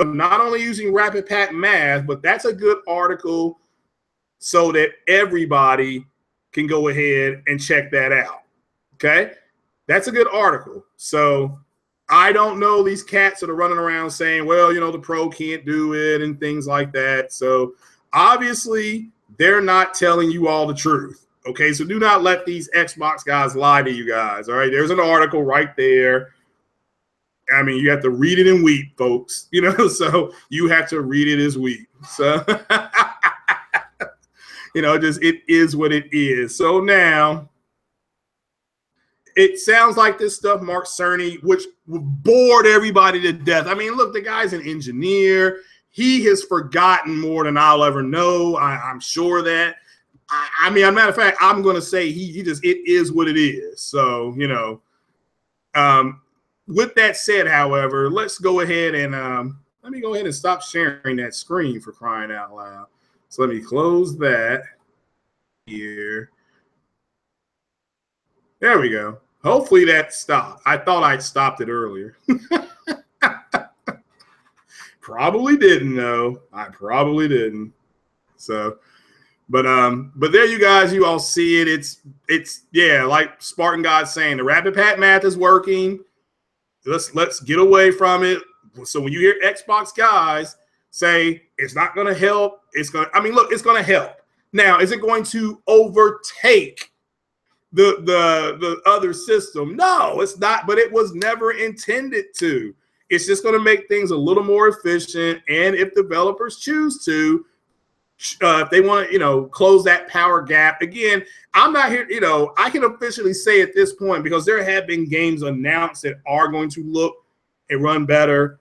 not only using Rapid Pack Math, but that's a good article so that everybody can go ahead and check that out. Okay, that's a good article. So I don't know these cats that are running around saying, well, you know, the Pro can't do it and things like that. So obviously they're not telling you all the truth. Okay, so do not let these Xbox guys lie to you guys. All right, there's an article right there. I mean, you have to read it and weep, folks. You know, so you have to read it as weep. So, you know, just it is what it is. So now, it sounds like this stuff, Mark Cerny, which bored everybody to death. I mean, look, the guy's an engineer. He has forgotten more than I'll ever know. I'm sure that. I mean, as a matter of fact, I'm going to say he just, it is what it is. So, you know, with that said, however, let's go ahead and let me go ahead and stop sharing that screen, for crying out loud. So let me close that here. There we go. Hopefully that stopped. I thought I'd stopped it earlier. Probably didn't, though. I probably didn't. So, but there you guys, you all see it. It's yeah, like Spartan God's saying, the rapid pat math is working. Let's get away from it. So when you hear Xbox guys say it's not going to help, it's going to, I mean, look, it's going to help. Now, is it going to overtake the other system? No, it's not, but it was never intended to. It's just going to make things a little more efficient. And if developers choose to, if they want to, you know, close that power gap. Again, I'm not here, you know, I can officially say at this point, because there have been games announced that are going to look and run better.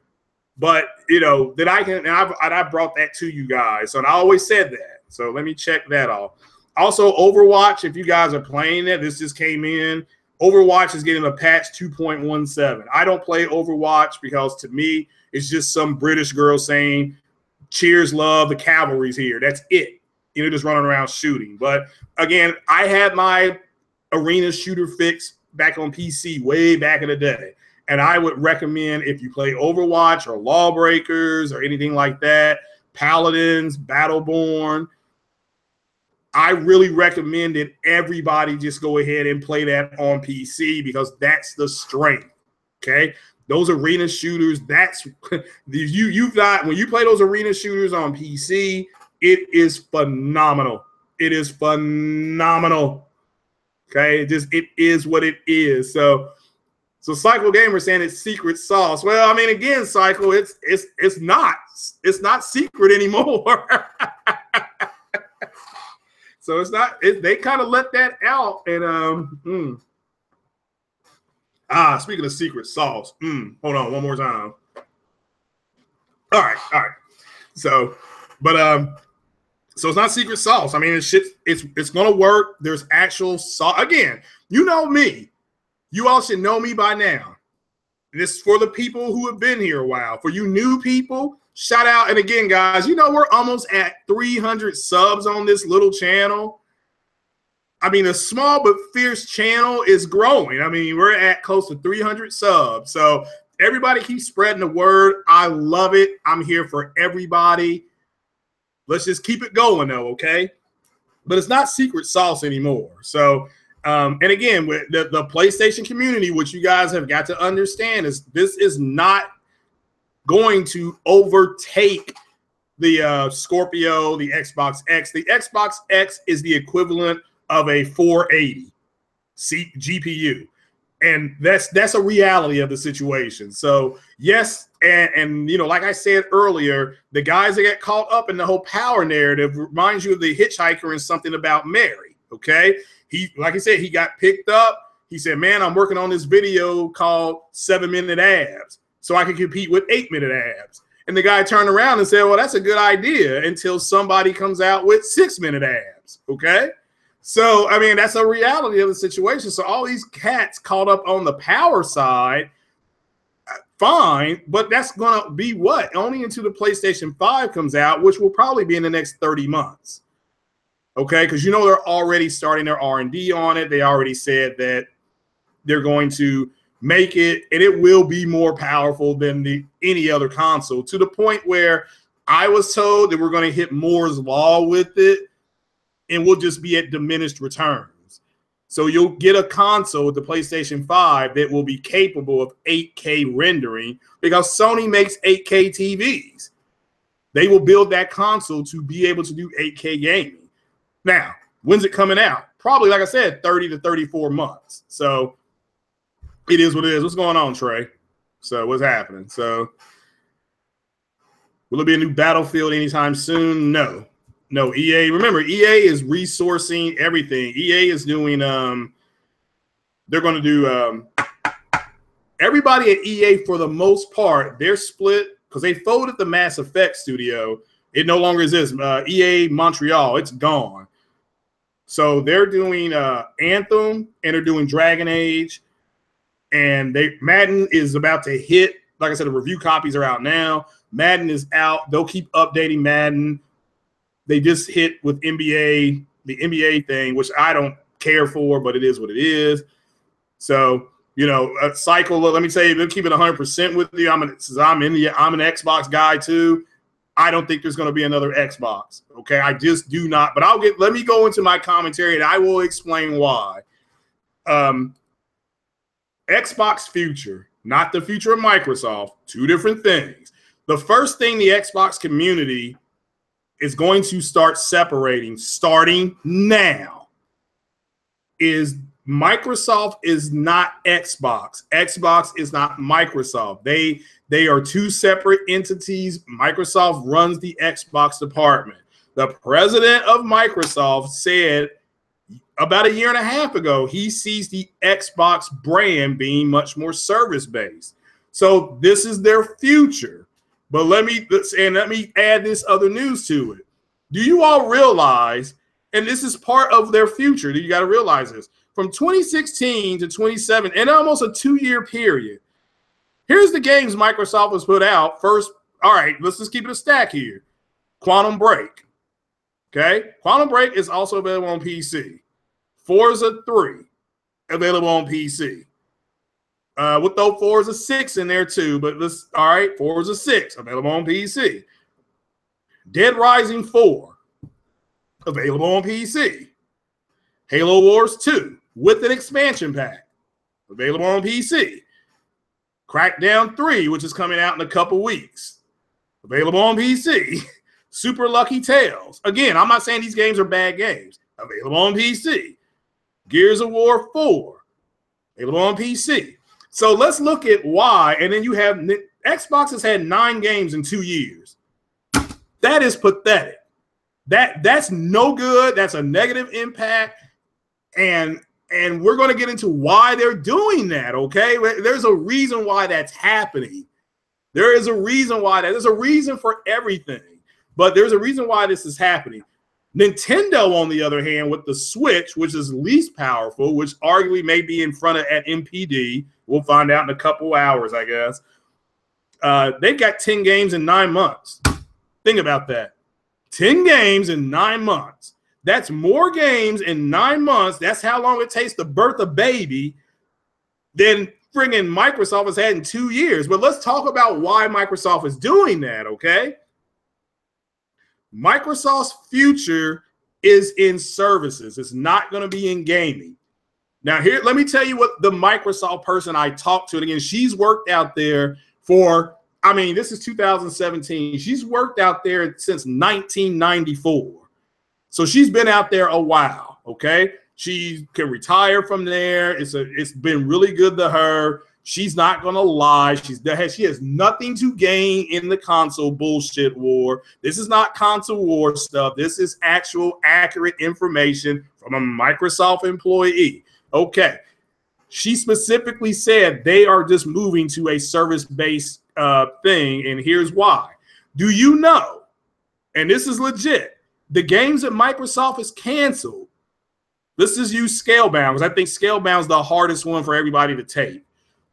But, you know, that I can, and I brought that to you guys. So, and I always said that. So let me check that off. Also, Overwatch, if you guys are playing it, this just came in. Overwatch is getting a patch 2.17. I don't play Overwatch because to me, it's just some British girl saying, cheers, love, the cavalry's here. That's it. You know, just running around shooting. But again, I had my arena shooter fix back on PC way back in the day. And I would recommend, if you play Overwatch or Lawbreakers or anything like that, Paladins, Battleborn, I really recommend that everybody just go ahead and play that on PC because that's the strength. Okay, those arena shooters. That's you've got when you play those arena shooters on PC. It is phenomenal. It is phenomenal. Okay, it is what it is. So Cycle Gamer saying it's secret sauce. Well, I mean, again, Cycle, it's not secret anymore. So it's not. They kind of let that out. And speaking of secret sauce, hold on one more time. All right. So, but so it's not secret sauce. I mean, it's gonna work. There's actual sauce. Again, you know me. You all should know me by now. This is for the people who have been here a while. For you new people, shout out. And again, guys, you know, we're almost at 300 subs on this little channel. I mean, a small but fierce channel is growing. I mean, we're at close to 300 subs. So everybody keep spreading the word. I love it. I'm here for everybody. Let's just keep it going, though, okay? But it's not secret sauce anymore. So, and again, with the PlayStation community, which you guys have got to understand, is this is not going to overtake the Scorpio, the Xbox X. The Xbox X is the equivalent of a 480 GPU. And that's a reality of the situation. So yes, and you know, like I said earlier, the guys that get caught up in the whole power narrative reminds you of the hitchhiker and Something About Mary. Okay, like I said, he got picked up. He said, "Man, I'm working on this video called 7-minute abs, so I can compete with 8-minute abs." And the guy turned around and said, "Well, that's a good idea," until somebody comes out with 6-minute abs. Okay. So, I mean, that's a reality of the situation. So all these cats caught up on the power side, fine, but that's going to be what? Only until the PlayStation 5 comes out, which will probably be in the next 30 months. Okay, because you know they're already starting their R&D on it. They already said that they're going to make it, and it will be more powerful than any other console, to the point where I was told that we're going to hit Moore's Law with it, and we'll just be at diminished returns. So you'll get a console with the PlayStation 5 that will be capable of 8K rendering because Sony makes 8K TVs. They will build that console to be able to do 8K gaming. Now, when's it coming out? Probably, like I said, 30 to 34 months. So it is what it is. What's going on, Trey? So what's happening? So will there be a new Battlefield anytime soon? No. No, EA. Remember, EA is resourcing everything. EA is doing they're going to do everybody at EA, for the most part, they're split because they folded the Mass Effect studio. It no longer exists. EA Montreal, it's gone. So they're doing Anthem, and they're doing Dragon Age, and Madden is about to hit. Like I said, the review copies are out now. Madden is out. They'll keep updating Madden. They just hit with the NBA thing, which I don't care for, but it is what it is. So, you know, a cycle. Let me say, they'll keep it 100% with you. I'm an Xbox guy too. I don't think there's going to be another Xbox. Okay, I just do not. But let me go into my commentary and I will explain why. Xbox future, not the future of Microsoft. Two different things. The first thing the Xbox community is going to start separating, starting now, is Microsoft is not Xbox. Xbox is not Microsoft. They are two separate entities. Microsoft runs the Xbox department. The president of Microsoft said about a year and a half ago, he sees the Xbox brand being much more service-based. So this is their future. But let me add this other news to it. Do you all realize, and this is part of their future, you got to realize this, from 2016 to 2017, in almost a 2-year period, here's the games Microsoft has put out. First, all right, let's just keep it a stack here. Quantum Break. Okay? Quantum Break is also available on PC. Forza 3, available on PC. With those Forza 6 in there too, but all right, Forza 6, available on PC. Dead Rising 4, available on PC. Halo Wars 2, with an expansion pack, available on PC. Crackdown 3, which is coming out in a couple weeks, available on PC. Super Lucky Tales. Again, I'm not saying these games are bad games. Available on PC. Gears of War 4, available on PC. So let's look at why. And then you have Xbox has had 9 games in 2 years. That is pathetic. That's no good. That's a negative impact. And we're going to get into why they're doing that, okay? There's a reason why that's happening. There is a reason why there's a reason for everything, but there's a reason why this is happening. Nintendo, on the other hand, with the Switch, which is least powerful, which arguably may be in front of at NPD, we'll find out in a couple hours, I guess. They've got 10 games in 9 months. Think about that. 10 games in 9 months. That's more games in 9 months. That's how long it takes to birth a baby than friggin' Microsoft has had in 2 years. But let's talk about why Microsoft is doing that, okay? Microsoft's future is in services. It's not going to be in gaming. Now, here, let me tell you what the Microsoft person I talked to, and again, she's worked out there for, I mean, this is 2017. She's worked out there since 1994. So she's been out there a while, okay? She can retire from there. It's been really good to her. She's not going to lie. She has nothing to gain in the console bullshit war. This is not console war stuff. This is actual accurate information from a Microsoft employee. Okay. She specifically said they are just moving to a service-based thing, and here's why. Do you know, and this is legit, the games that Microsoft has canceled, let's just use Scalebound, because I think Scalebound is the hardest one for everybody to take.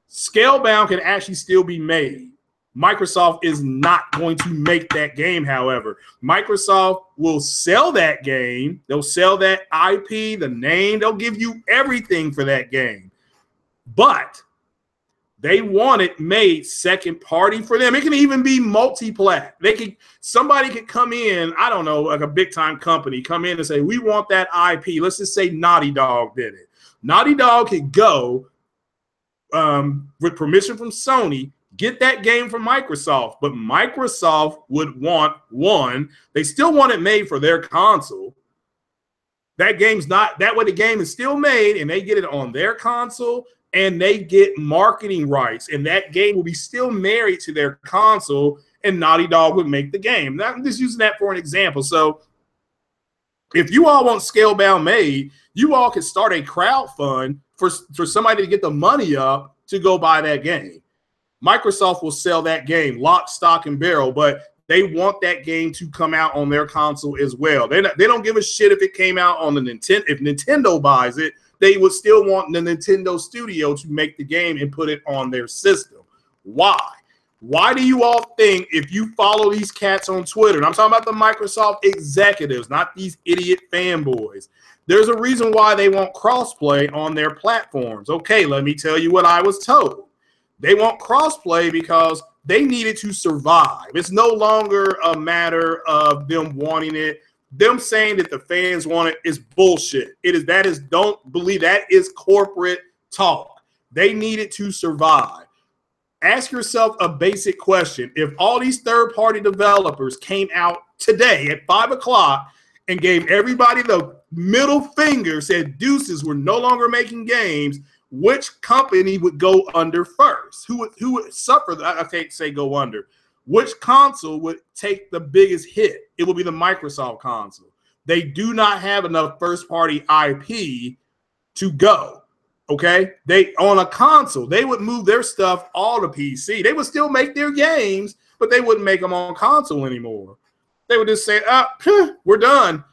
Scalebound can actually still be made. Microsoft is not going to make that game, however. Microsoft will sell that game. They'll sell that IP, the name. They'll give you everything for that game. But they want it made second party for them. It can even be multi-plat. Somebody could come in, I don't know, like a big time company, come in and say, we want that IP. Let's just say Naughty Dog did it. Naughty Dog could go with permission from Sony, get that game from Microsoft, but Microsoft would want one. They still want it made for their console. That game's not, that way the game is still made and they get it on their console and they get marketing rights, and that game will be still married to their console, and Naughty Dog would make the game. Now, I'm just using that for an example. So if you all want Scalebound made, you all could start a crowdfund for somebody to get the money up to go buy that game. Microsoft will sell that game lock, stock, and barrel, but they want that game to come out on their console as well. They don't give a shit if it came out on the Nintendo. If Nintendo buys it, they would still want the Nintendo studio to make the game and put it on their system. Why? Why do you all think, if you follow these cats on Twitter, and I'm talking about the Microsoft executives, not these idiot fanboys, there's a reason why they want crossplay on their platforms. Okay, let me tell you what I was told. They want crossplay because they needed to survive. It's no longer a matter of them wanting it. Them saying that the fans want it is bullshit. Don't believe that is corporate talk. They needed to survive. Ask yourself a basic question. If all these third-party developers came out today at 5 o'clock and gave everybody the middle finger, said deuces, we're no longer making games, which company would go under first? Who would suffer? I can't say go under. Which console would take the biggest hit? It will be the Microsoft console. They do not have enough first-party IP to go. Okay, they on a console, they would move their stuff all to PC. They would still make their games, but they wouldn't make them on console anymore. They would just say, we're done.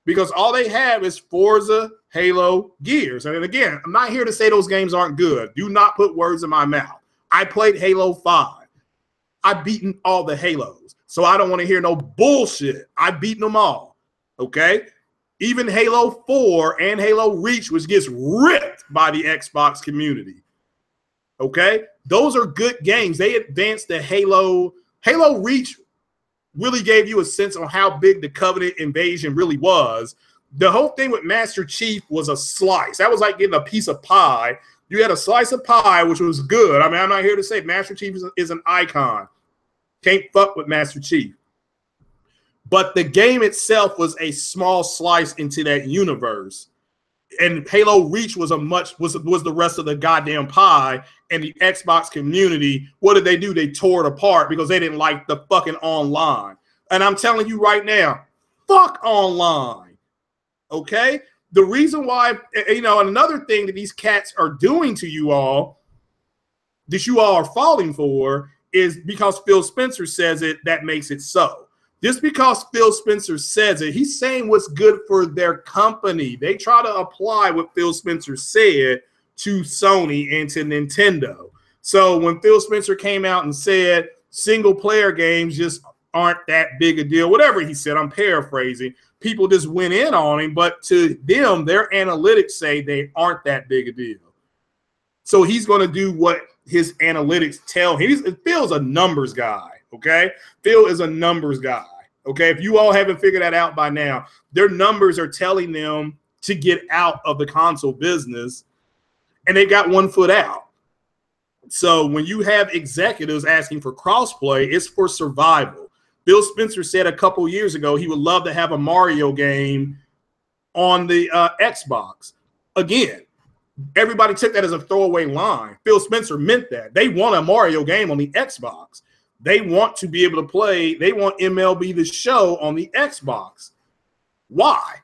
Because all they have is Forza, Halo, Gears. And again, I'm not here to say those games aren't good. Do not put words in my mouth. I played Halo 5. I've beaten all the Halos. So I don't want to hear no bullshit. I've beaten them all. Okay? Even Halo 4 and Halo Reach, which gets ripped by the Xbox community. Okay? Those are good games. They advanced the Halo. Halo Reach really gave you a sense on how big the Covenant invasion really was. The whole thing with Master Chief was a slice. That was like getting a piece of pie. You had a slice of pie, which was good. I mean, I'm not here to say Master Chief is an icon. Can't fuck with Master Chief. But the game itself was a small slice into that universe. And Halo Reach was was the rest of the goddamn pie. And the Xbox community, what did they do? They tore it apart because they didn't like the fucking online. And I'm telling you right now, fuck online. Okay? The reason why, and another thing that these cats are doing to you all, that you all are falling for, is because Phil Spencer says it, that makes it so. Just because Phil Spencer says it, he's saying what's good for their company. They try to apply what Phil Spencer said to Sony and to Nintendo. So when Phil Spencer came out and said single player games just aren't that big a deal, whatever he said, I'm paraphrasing, people just went in on him. But to them, their analytics say they aren't that big a deal. So he's going to do what his analytics tell him. Phil's a numbers guy. Okay, Phil is a numbers guy. Okay, if you all haven't figured that out by now, their numbers are telling them to get out of the console business, and they've got one foot out. So when you have executives asking for crossplay, it's for survival. Phil Spencer said a couple years ago he would love to have a Mario game on the Xbox. Again, everybody took that as a throwaway line. Phil Spencer meant that. They want a Mario game on the Xbox. They want to be able to play. They want MLB The Show on the Xbox. Why?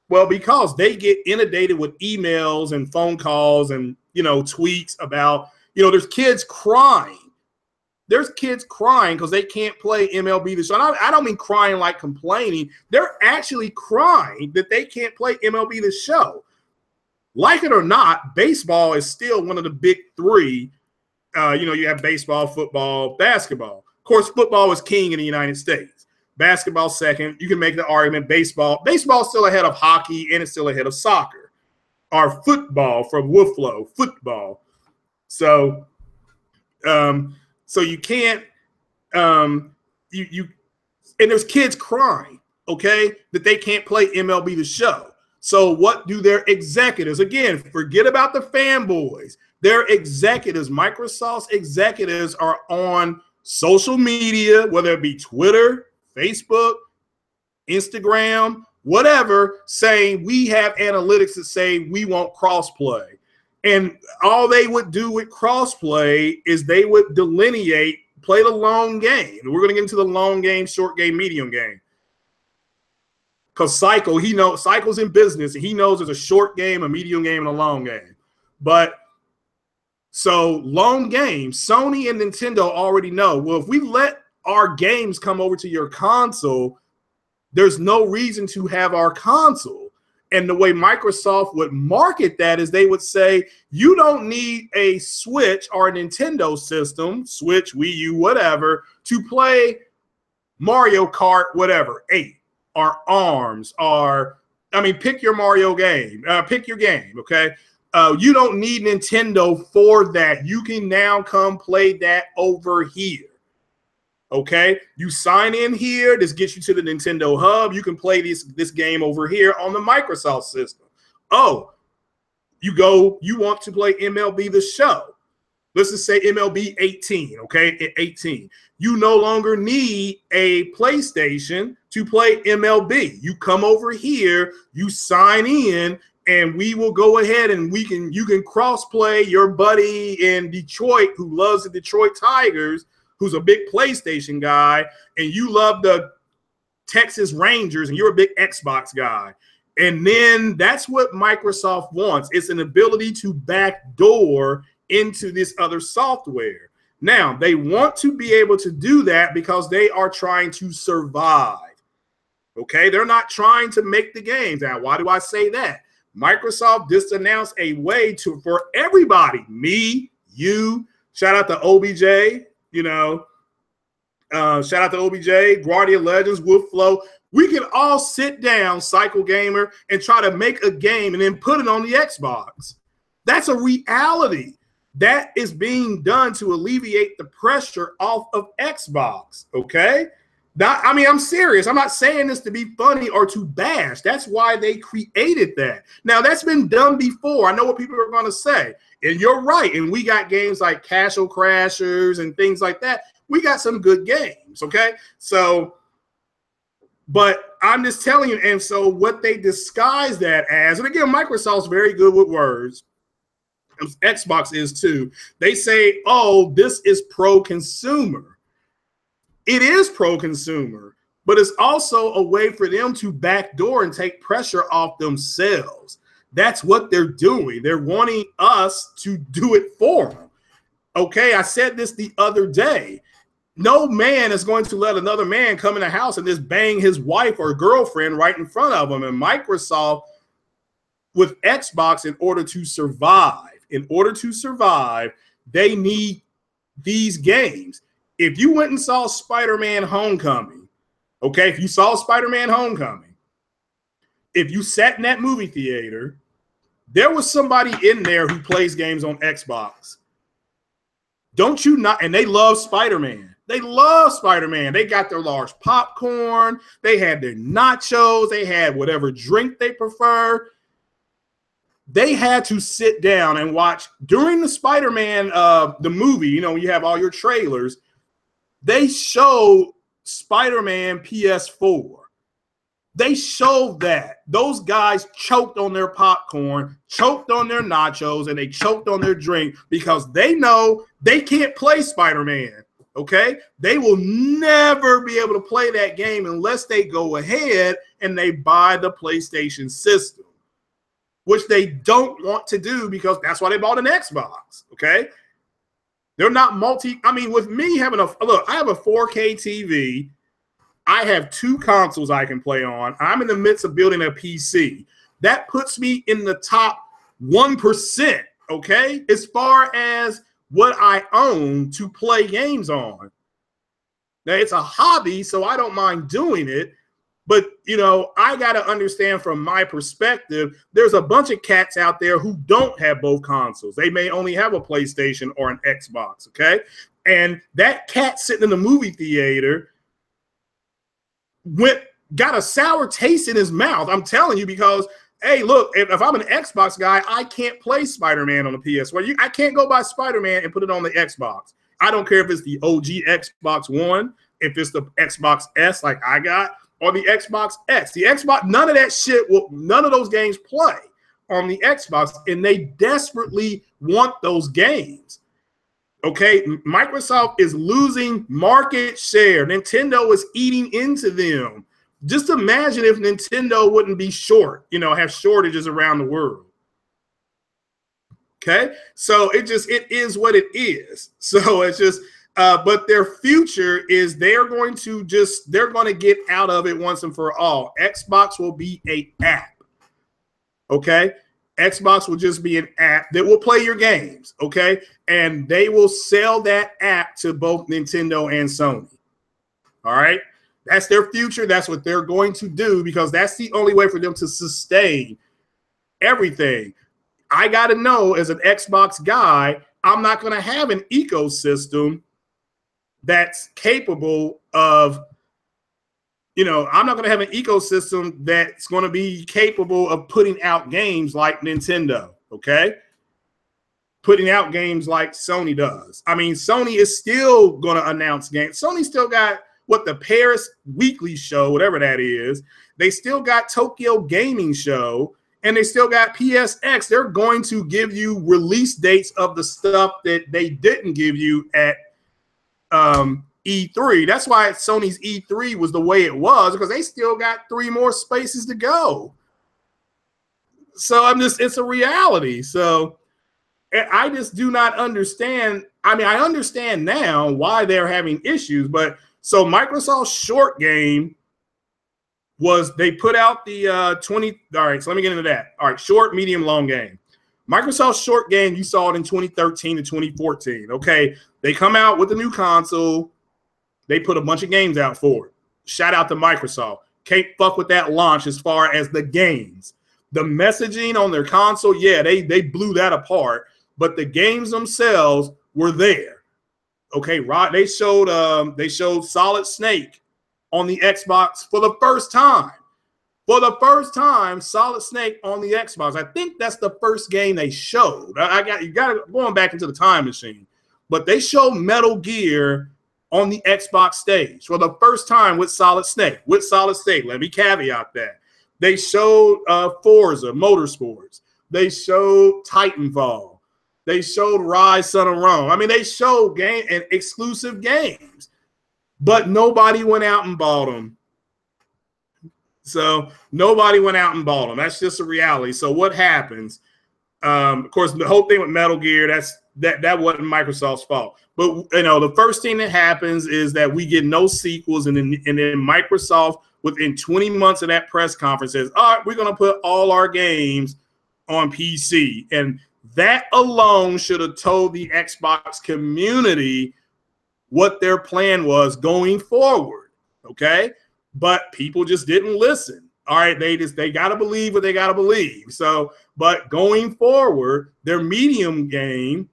Well, because they get inundated with emails and phone calls and, tweets about, there's kids crying. There's kids crying because they can't play MLB The Show. And I don't mean crying like complaining. They're actually crying that they can't play MLB The Show. Like it or not, baseball is still one of the big three. You have baseball, football, basketball. Of course, football is king in the United States. Basketball second. You can make the argument baseball's still ahead of hockey, and it's still ahead of soccer. Or football from Wooflo, football. So you can't and there's kids crying, okay, that they can't play MLB The Show. So what do their executives, again, forget about the fanboys. Their executives, Microsoft's executives, are on social media, whether it be Twitter, Facebook, Instagram, whatever, saying we have analytics that say we want crossplay. And all they would do with crossplay is they would delineate, play the long game. We're going to get into the long game, short game, medium game. Because Cycle's in business, and he knows there's a short game, a medium game, and a long game. But so loan games, Sony and Nintendo already know, well, if we let our games come over to your console, there's no reason to have our console. And the way Microsoft would market that is they would say, you don't need a Switch or a Nintendo system, Switch, Wii U, whatever, to play Mario Kart, whatever, 8 or ARMS or, I mean, pick your Mario game, pick your game, okay? You don't need Nintendo for that. You can now come play that over here. Okay, you sign in here. This gets you to the Nintendo Hub. You can play this game over here on the Microsoft system. Oh, you want to play MLB The Show. Let's just say MLB 18, okay, at 18. You no longer need a PlayStation to play MLB. You come over here, you sign in, and we will go ahead and you can cross-play your buddy in Detroit who loves the Detroit Tigers, who's a big PlayStation guy, and you love the Texas Rangers, and you're a big Xbox guy. And then that's what Microsoft wants. It's an ability to backdoor into this other software. Now, they want to be able to do that because they are trying to survive. Okay, they're not trying to make the games. Now, why do I say that? Microsoft just announced a way for everybody, me, you, shout out to OBJ, shout out to OBJ, Guardian Legends, Wolfflow. We can all sit down, Cycle Gamer, and try to make a game and then put it on the Xbox. That's a reality. That is being done to alleviate the pressure off of Xbox, okay? I'm serious. I'm not saying this to be funny or to bash. That's why they created that. Now, that's been done before. I know what people are going to say. And you're right. And we got games like Castle Crashers and things like that. We got some good games, okay? So, but I'm just telling you, and so what they disguise that as, and again, Microsoft's very good with words. Xbox is too. They say, oh, this is pro-consumer. It is pro-consumer, but it's also a way for them to backdoor and take pressure off themselves. That's what they're doing. They're wanting us to do it for them. Okay, I said this the other day. No man is going to let another man come in the house and just bang his wife or girlfriend right in front of him. And Microsoft, with Xbox, in order to survive, they need these games. If you went and saw Spider-Man Homecoming, okay, if you saw Spider-Man Homecoming, if you sat in that movie theater, there was somebody in there who plays games on Xbox. Don't you not? And they love Spider-Man. They love Spider-Man. They got their large popcorn. They had their nachos. They had whatever drink they prefer. They had to sit down and watch during the Spider-Man, the movie, you have all your trailers. They showed Spider-Man PS4. They showed that. Those guys choked on their popcorn, choked on their nachos, and they choked on their drink because they know they can't play Spider-Man, okay? They will never be able to play that game unless they go ahead and they buy the PlayStation system, which they don't want to do because that's why they bought an Xbox, okay? They're not with me having I have a 4K TV. I have 2 consoles I can play on. I'm in the midst of building a PC. That puts me in the top 1%, okay, as far as what I own to play games on. Now, it's a hobby, so I don't mind doing it. But, I got to understand from my perspective, there's a bunch of cats out there who don't have both consoles. They may only have a PlayStation or an Xbox, okay? And that cat sitting in the movie theater got a sour taste in his mouth. I'm telling you, because, hey, look, if I'm an Xbox guy, I can't play Spider-Man on the PS4. I can't go buy Spider-Man and put it on the Xbox. I don't care if it's the OG Xbox One, if it's the Xbox S like I got, or the Xbox X. The Xbox, none of that shit, none of those games play on the Xbox, and they desperately want those games. Okay, Microsoft is losing market share. Nintendo is eating into them. Just imagine if Nintendo wouldn't be short, have shortages around the world. Okay, so it is what it is. So it's just, but their future is they're going to get out of it once and for all. Xbox will be an app. Okay, Xbox will just be an app that will play your games. Okay, and they will sell that app to both Nintendo and Sony. All right, that's their future. That's what they're going to do because that's the only way for them to sustain everything. I got to know as an Xbox guy, I'm not going to have an ecosystem that's capable of, I'm not going to have an ecosystem that's going to be capable of putting out games like Nintendo, okay? Putting out games like Sony does. I mean, Sony is still going to announce games. Sony still got the Paris Weekly Show, whatever that is. They still got Tokyo Gaming Show. And they still got PSX. They're going to give you release dates of the stuff that they didn't give you at E3. That's why Sony's E3 was the way it was, because they still got 3 more spaces to go. So it's a reality. So I just do not understand. I mean, I understand now why they're having issues, but so Microsoft's short game was they put out the 20. All right, so let me get into that. All right, short, medium, long game. Microsoft's short game, you saw it in 2013 to 2014. Okay, they come out with a new console. They put a bunch of games out for it. Shout out to Microsoft. Can't fuck with that launch as far as the games. The messaging on their console, yeah, they blew that apart. But the games themselves were there. Okay, right? They showed Solid Snake on the Xbox for the first time. For the first time, Solid Snake on the Xbox. I think that's the first game they showed. You got going back into the time machine, but they showed Metal Gear on the Xbox stage for the first time with Solid Snake. With Solid Snake, let me caveat that. They showed Forza Motorsports. They showed Titanfall. They showed Rise, Son of Rome. I mean, they showed game and exclusive games. But nobody went out and bought them. So nobody went out and bought them. That's just a reality. So what happens? Of course, the whole thing with Metal Gear, that wasn't Microsoft's fault. But the first thing that happens is that we get no sequels, and then Microsoft, within 20 months of that press conference, says, "All right, we're going to put all our games on PC," and that alone should have told the Xbox community what their plan was going forward, okay? But people just didn't listen. All right, they got to believe what they got to believe. So, but going forward, their medium game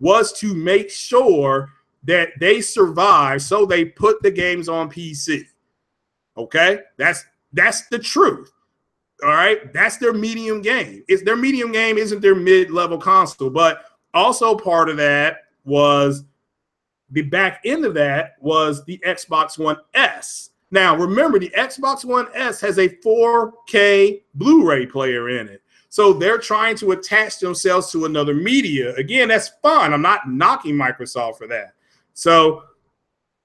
was to make sure that they survive, so they put the games on PC. Okay? That's the truth. All right? That's their medium game. Their medium game isn't their mid-level console, but also part of that was the back end of that was the Xbox One S. Now, remember, the Xbox One S has a 4K Blu-ray player in it. So they're trying to attach themselves to another media. Again, that's fine. I'm not knocking Microsoft for that. So,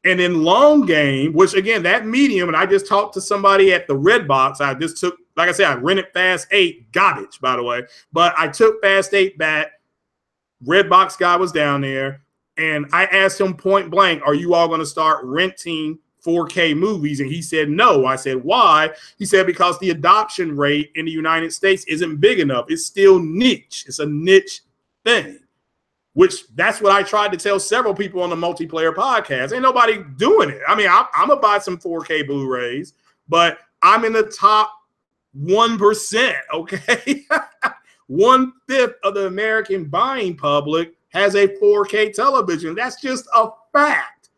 and in long game, which again, that medium, and I just talked to somebody at the Redbox. I just took, like I said, I rented Fast 8, garbage, by the way. But I took Fast 8 back. Redbox guy was down there. And I asked him point blank, are you all going to start renting 4K movies? And he said no. I said, why? He said, because the adoption rate in the United States isn't big enough. It's still niche. It's a niche thing, which that's what I tried to tell several people on the multiplayer podcast. Ain't nobody doing it. I mean, I'm going to buy some 4K Blu-rays, but I'm in the top 1%, okay? 1/5 of the American buying public has a 4K television. That's just a fact.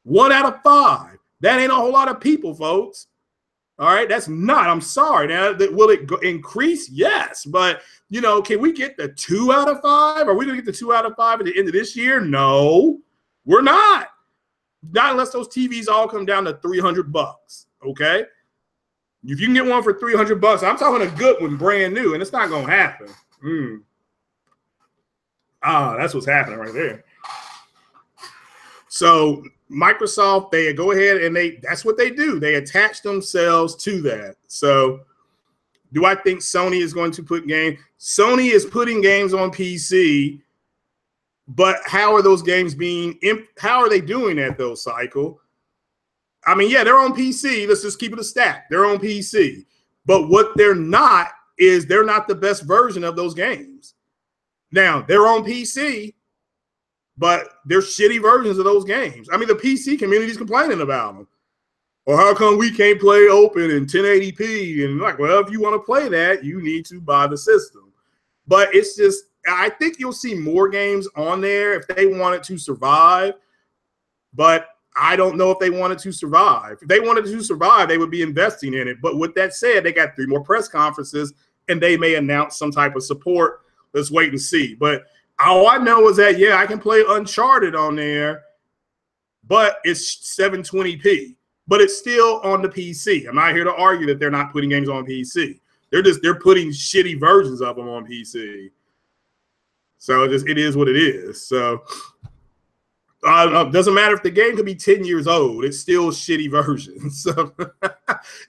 1 out of 5. That ain't a whole lot of people, folks. All right, that's not. I'm sorry. Now, will it increase? Yes, but can we get the 2 out of 5? Are we gonna get the 2 out of 5 at the end of this year? No, we're not. Not unless those TVs all come down to $300. Okay, if you can get one for $300, I'm talking a good one, brand new, and it's not gonna happen. That's what's happening right there. So Microsoft, they go ahead and that's what they do. They attach themselves to that. So Do I think Sony is going to put games? Sony is putting games on PC, but how are those games being? How are they doing that though, Cycle? I mean, yeah, they're on PC. Let's just keep it a stack. They're on PC, but what they're not is they're not the best version of those games. Now they're on PC, but they're shitty versions of those games. I mean, the PC community is complaining about them. Or how come we can't play open in 1080p? And like, well, if you want to play that, you need to buy the system. But it's just, I think you'll see more games on there if they wanted to survive. But I don't know if they wanted to survive. If they wanted to survive, they would be investing in it. But with that said, they got 3 more press conferences, and they may announce some type of support. Let's wait and see. But all I know is that, yeah, I can play Uncharted on there, but it's 720p. But it's still on the PC. I'm not here to argue that they're not putting games on PC. They're putting shitty versions of them on PC. So it is what it is. So doesn't matter if the game could be 10 years old. It's still shitty versions. So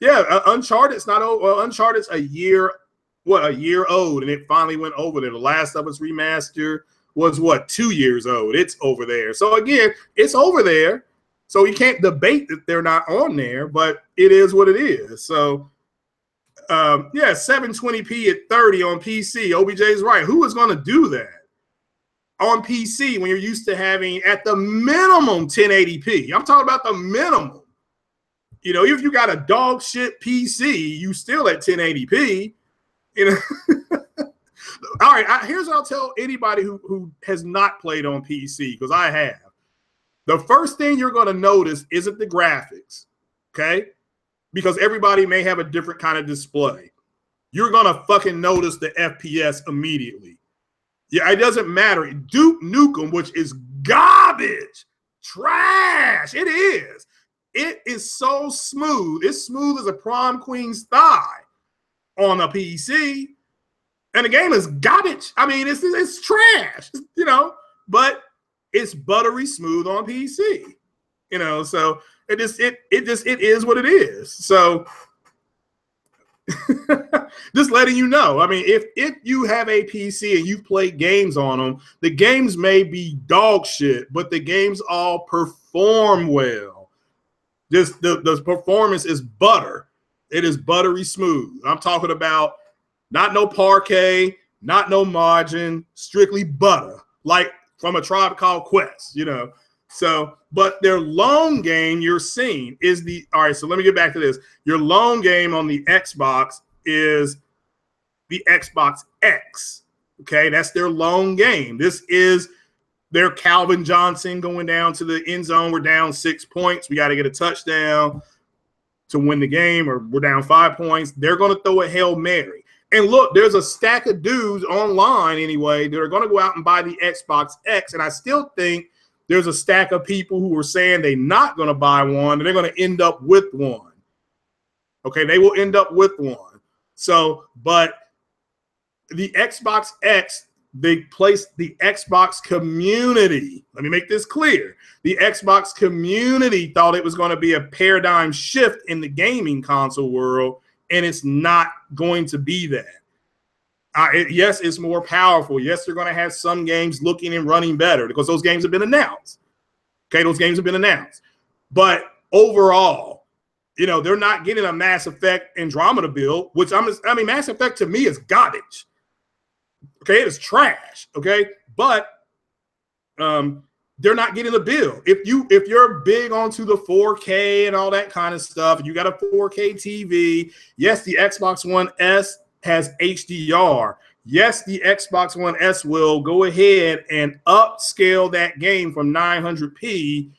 yeah, Uncharted's not old. Well, Uncharted's a year old, and it finally went over there. The Last of Us remaster was 2 years old. It's over there. So again, it's over there. So you can't debate that they're not on there, but it is what it is. So, yeah, 720p at 30 on PC. OBJ is right. Who is going to do that on PC when you're used to having at the minimum 1080p? I'm talking about the minimum. You know, if you got a dog shit PC, you still at 1080p. You know. All right, here's what I'll tell anybody who has not played on PC, because I have. The first thing you're going to notice isn't the graphics, okay? Because everybody may have a different kind of display. You're going to fucking notice the FPS immediately. Yeah, it doesn't matter. Duke Nukem, which is garbage, trash. It is. It is so smooth. It's smooth as a prom queen's thigh on a PC. And the game is garbage. I mean, it's trash, you know, but it's buttery smooth on PC, you know. So it is what it is. So just letting you know. I mean, if you have a PC and you've played games on them, the games may be dog shit, but the games all perform well. Just the performance is butter. It is buttery smooth. I'm talking about not no parquet, not no margin, strictly butter. Like from A Tribe Called Quest, you know. So, but their long game you're seeing is all right, so let me get back to this. Your long game on the Xbox is the Xbox X, okay? That's their long game. This is their Calvin Johnson going down to the end zone. We're down 6 points. We got to get a touchdown to win the game, or we're down 5 points. They're going to throw a Hail Mary. And look, there's a stack of dudes online anyway that are going to go out and buy the Xbox X. And I still think there's a stack of people who are saying they're not going to buy one, and they're going to end up with one. Okay, they will end up with one. So, but the Xbox X, they placed the Xbox community. Let me make this clear. The Xbox community thought it was going to be a paradigm shift in the gaming console world. And it's not going to be that. Yes, it's more powerful. Yes, they're going to have some games looking and running better because those games have been announced. Okay, those games have been announced. But overall, you know, they're not getting a Mass Effect Andromeda build, which I mean, Mass Effect to me is garbage. Okay, it is trash. Okay, but they're not getting the bill. If you're big onto the 4K and all that kind of stuff, and you got a 4K TV, yes, the Xbox One S has HDR. Yes, the Xbox One S will go ahead and upscale that game from 900p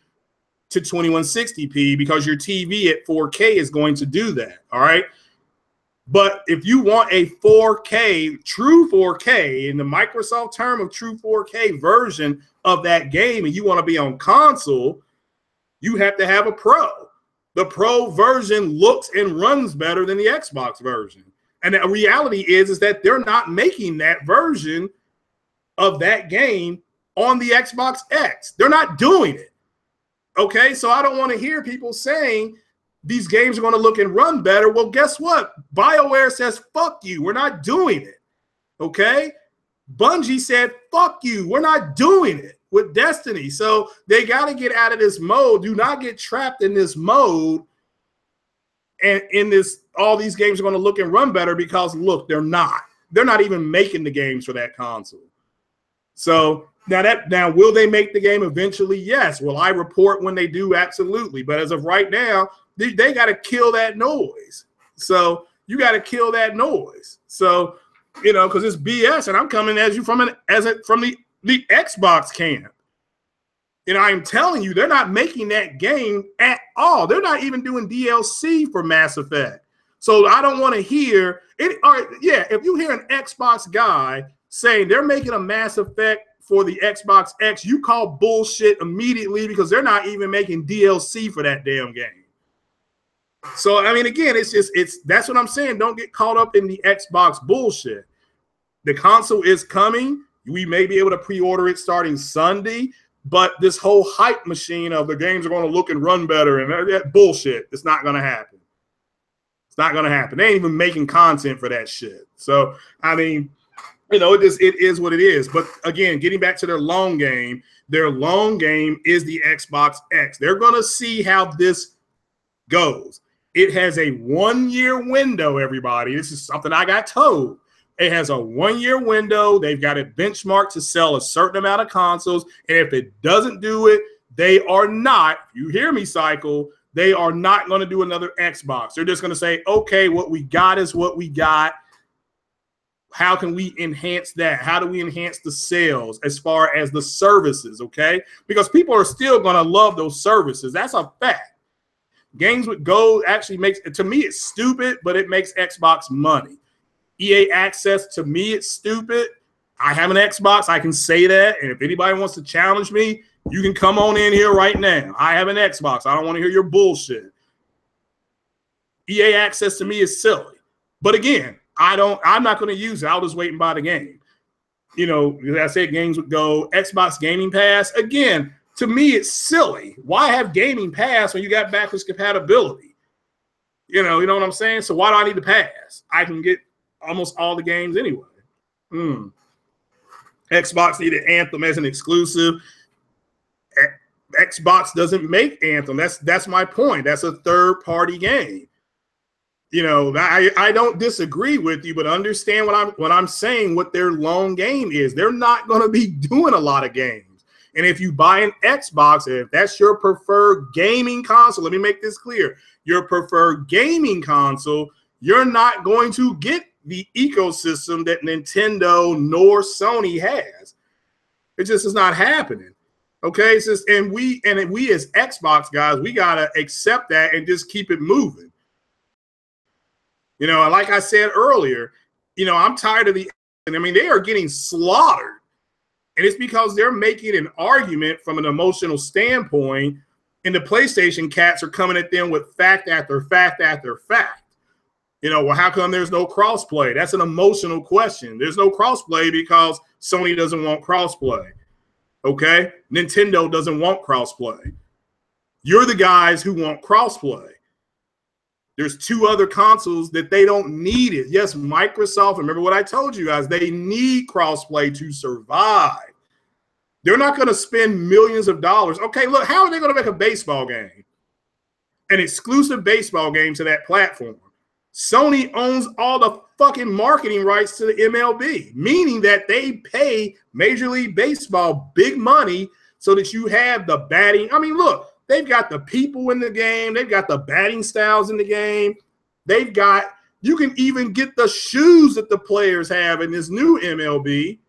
to 2160p because your TV at 4K is going to do that. All right. But if you want a 4K, true 4K, in the Microsoft term of true 4K version of that game, and you want to be on console, you have to have a Pro. The Pro version looks and runs better than the Xbox version. And the reality is that they're not making that version of that game on the Xbox X. They're not doing it. Okay, so I don't want to hear people saying these games are going to look and run better. Well, guess what? BioWare says, fuck you. We're not doing it. Okay? Bungie said, fuck you. We're not doing it with Destiny. So they got to get out of this mode. Do not get trapped in this mode. And in this, all these games are going to look and run better because, look, they're not. They're not even making the games for that console. So now will they make the game eventually? Yes. Will I report when they do? Absolutely. But as of right now, they got to kill that noise. So you got to kill that noise. So, you know, because it's BS, and I'm coming at you from the Xbox camp. You know, I'm telling you, they're not making that game at all. They're not even doing DLC for Mass Effect. So I don't want to hear it. All right, yeah, if you hear an Xbox guy saying they're making a Mass Effect for the Xbox X, you call bullshit immediately because they're not even making DLC for that damn game. So, I mean, again, that's what I'm saying. Don't get caught up in the Xbox bullshit. The console is coming. We may be able to pre-order it starting Sunday, but this whole hype machine of the games are going to look and run better and that bullshit, it's not going to happen. It's not going to happen. They ain't even making content for that shit. So, I mean, you know, it is what it is. But again, getting back to their long game is the Xbox X. They're going to see how this goes. It has a 1-year window, everybody. This is something I got told. It has a 1-year window. They've got it benchmarked to sell a certain amount of consoles. And if it doesn't do it, they are not, you hear me, Cycle, they are not going to do another Xbox. They're just going to say, okay, what we got is what we got. How can we enhance that? How do we enhance the sales as far as the services, okay? Because people are still going to love those services. That's a fact. Games with Gold actually makes, to me, it's stupid, but it makes Xbox money. EA Access, to me, it's stupid. I have an Xbox. I can say that. And if anybody wants to challenge me, you can come on in here right now. I have an Xbox. I don't want to hear your bullshit. EA Access to me is silly. But again, I'm not going to use it. I'll just wait and buy the game. You know, as I said, games with Gold. Xbox Gaming Pass, again, to me, it's silly. Why have Gaming Pass when you got backwards compatibility? You know what I'm saying? So why do I need the pass? I can get almost all the games anyway. Xbox needed Anthem as an exclusive. Xbox doesn't make Anthem. That's my point. That's a third-party game. You know, I don't disagree with you, but understand what I'm saying, what their long game is. They're not going to be doing a lot of games. And if you buy an Xbox, if that's your preferred gaming console, let me make this clear. Your preferred gaming console, you're not going to get the ecosystem that Nintendo nor Sony has. It just is not happening. Okay, it's just, and we as Xbox guys, we gotta accept that and just keep it moving. You know, like I said earlier, you know, I'm tired of they are getting slaughtered. And it's because they're making an argument from an emotional standpoint, and the PlayStation cats are coming at them with fact after fact after fact. You know, well, how come there's no crossplay? That's an emotional question. There's no crossplay because Sony doesn't want crossplay. Okay? Nintendo doesn't want crossplay. You're the guys who want crossplay. There's 2 other consoles that they don't need it. Yes, Microsoft, remember what I told you guys, they need crossplay to survive. They're not going to spend millions of dollars. Okay, look, how are they going to make a baseball game? An exclusive baseball game to that platform. Sony owns all the fucking marketing rights to the MLB, meaning that they pay Major League Baseball big money so that you have the batting. I mean, look, they've got the people in the game. They've got the batting styles in the game. You can even get the shoes that the players have in this new MLB.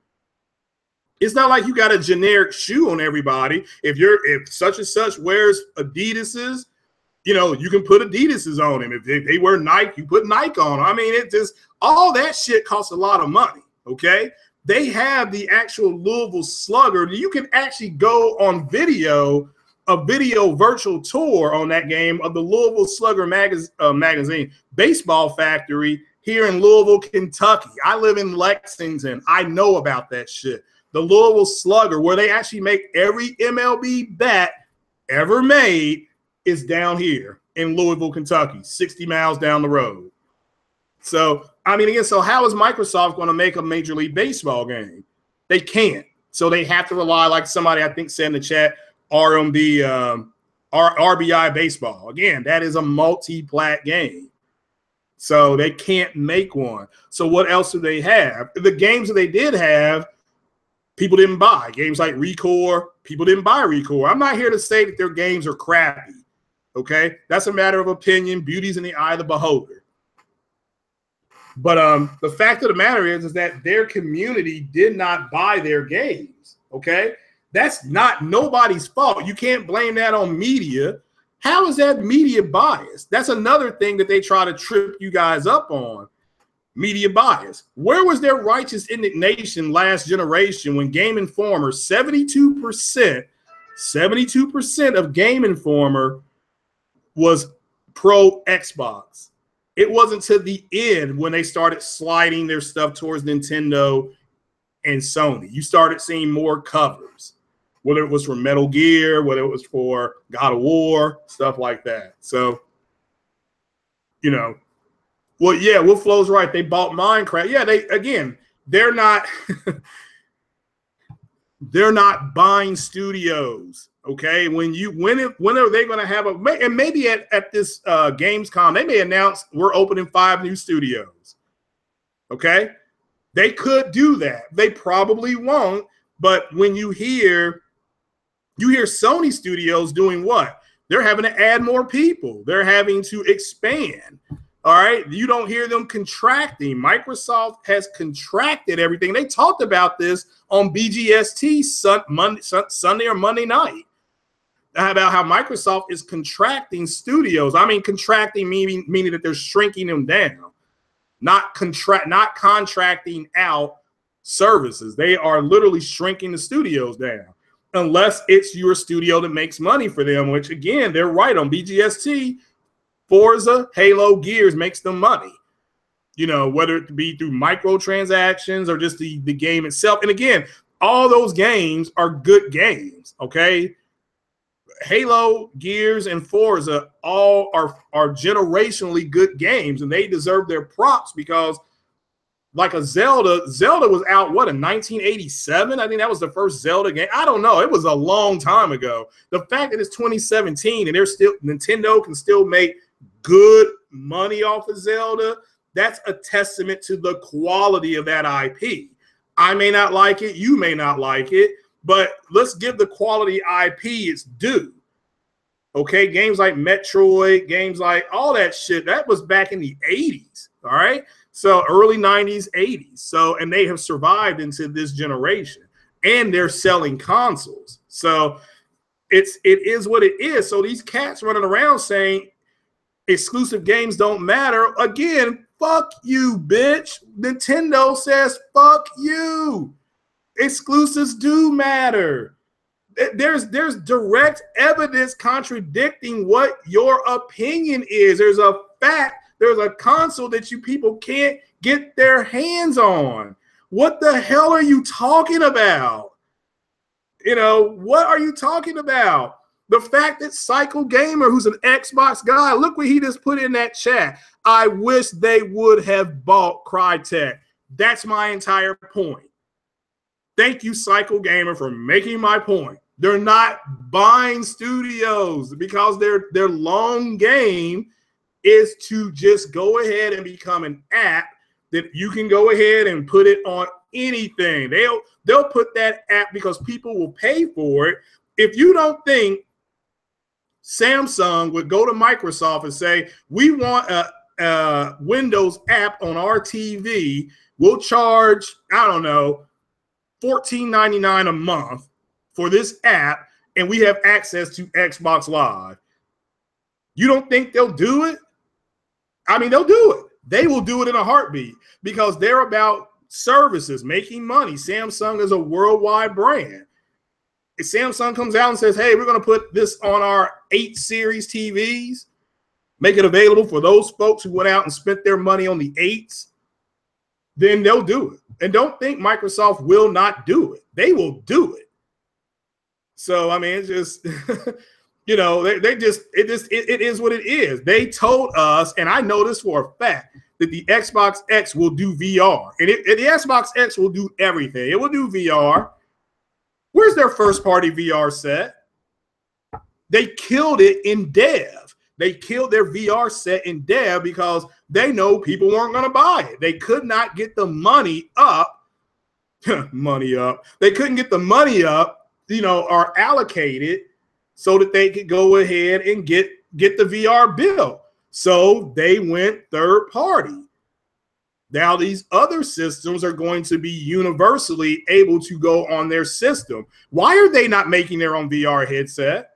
It's not like you got a generic shoe on everybody. If such and such wears Adidas's, you know, you can put Adidas's on him. If they wear Nike, you put Nike on them. I mean, it just, all that shit costs a lot of money, okay? They have the actual Louisville Slugger. You can actually go on a video virtual tour on that game of the Louisville Slugger magazine, baseball factory here in Louisville, Kentucky. I live in Lexington. I know about that shit. The Louisville Slugger, where they actually make every MLB bat ever made, is down here. in Louisville, Kentucky, 60 miles down the road. So, I mean, again, so how is Microsoft going to make a Major League Baseball game? They can't. So they have to rely, like somebody I think said in the chat, RBI Baseball. Again, that is a multi-plat game. So they can't make one. So what else do they have? The games that they did have, people didn't buy. Games like Recore, people didn't buy Recore. I'm not here to say that their games are crappy. Okay? That's a matter of opinion. Beauty's in the eye of the beholder. But the fact of the matter is that their community did not buy their games. Okay? That's not nobody's fault. You can't blame that on media. How is that media bias? That's another thing that they try to trip you guys up on. Media bias. Where was their righteous indignation last generation when Game Informer, 72% of Game Informer was pro Xbox? It wasn't to the end when they started sliding their stuff towards Nintendo and Sony. You started seeing more covers, whether it was for Metal Gear, whether it was for God of War, stuff like that. So, you know, well, yeah, Wolflow's right. They bought Minecraft. Yeah, they're not they're not buying studios. Okay, when are they going to have and maybe at this Gamescom they may announce we're opening 5 new studios. Okay, they could do that. They probably won't. But when you hear Sony Studios doing what? They're having to add more people. They're having to expand. All right. You don't hear them contracting. Microsoft has contracted everything. They talked about this on BGST Sunday or Monday night about how Microsoft is contracting studios. I mean, contracting meaning that they're shrinking them down, not contracting out services. They are literally shrinking the studios down, unless it's your studio that makes money for them, which again, they're right on BGST. Forza, Halo, Gears makes them money, you know, whether it be through microtransactions or just the game itself. And again, all those games are good games, okay? Halo, Gears, and Forza all are generationally good games, and they deserve their props because like a Zelda was out, what, in 1987? I think that was the first Zelda game. I don't know. It was a long time ago. The fact that it's 2017 and Nintendo can still make good money off of Zelda, that's a testament to the quality of that IP. I may not like it, you may not like it, but let's give the quality IP its due. Okay, games like Metroid, games like all that shit, that was back in the 80s, all right? So early 90s, 80s. So, and they have survived into this generation, and they're selling consoles. So it is what it is. So these cats running around saying exclusive games don't matter. Again, fuck you, bitch. Nintendo says fuck you. Exclusives do matter. There's direct evidence contradicting what your opinion is. There's a fact. There's a console that you people can't get their hands on. What the hell are you talking about? You know, what are you talking about? The fact that Psycho Gamer, who's an Xbox guy, look what he just put in that chat. I wish they would have bought Crytek. That's my entire point. Thank you, Psycho Gamer, for making my point. They're not buying studios because their long game is to just go ahead and become an app that you can go ahead and put it on anything. They'll put that app because people will pay for it. If you don't think Samsung would go to Microsoft and say, we want a Windows app on our TV, we'll charge, I don't know, $14.99 a month for this app, and we have access to Xbox Live. You don't think they'll do it? I mean, they'll do it. They will do it in a heartbeat because they're about services, making money. Samsung is a worldwide brand. If Samsung comes out and says, hey, we're going to put this on our 8 series TVs, make it available for those folks who went out and spent their money on the 8s, then they'll do it. And don't think Microsoft will not do it. They will do it. So, I mean, it's just You know, it is what it is. They told us, and I know this for a fact, that the Xbox X will do VR, and the Xbox X will do everything. It will do VR. Where's their first party VR set? They killed it in dev. They killed their VR set in dev because they know people weren't going to buy it. They could not get the money up. Money up. They couldn't get the money up, you know, or allocated so that they could go ahead and get the VR built. So they went third party. Now these other systems are going to be universally able to go on their system. Why are they not making their own VR headset?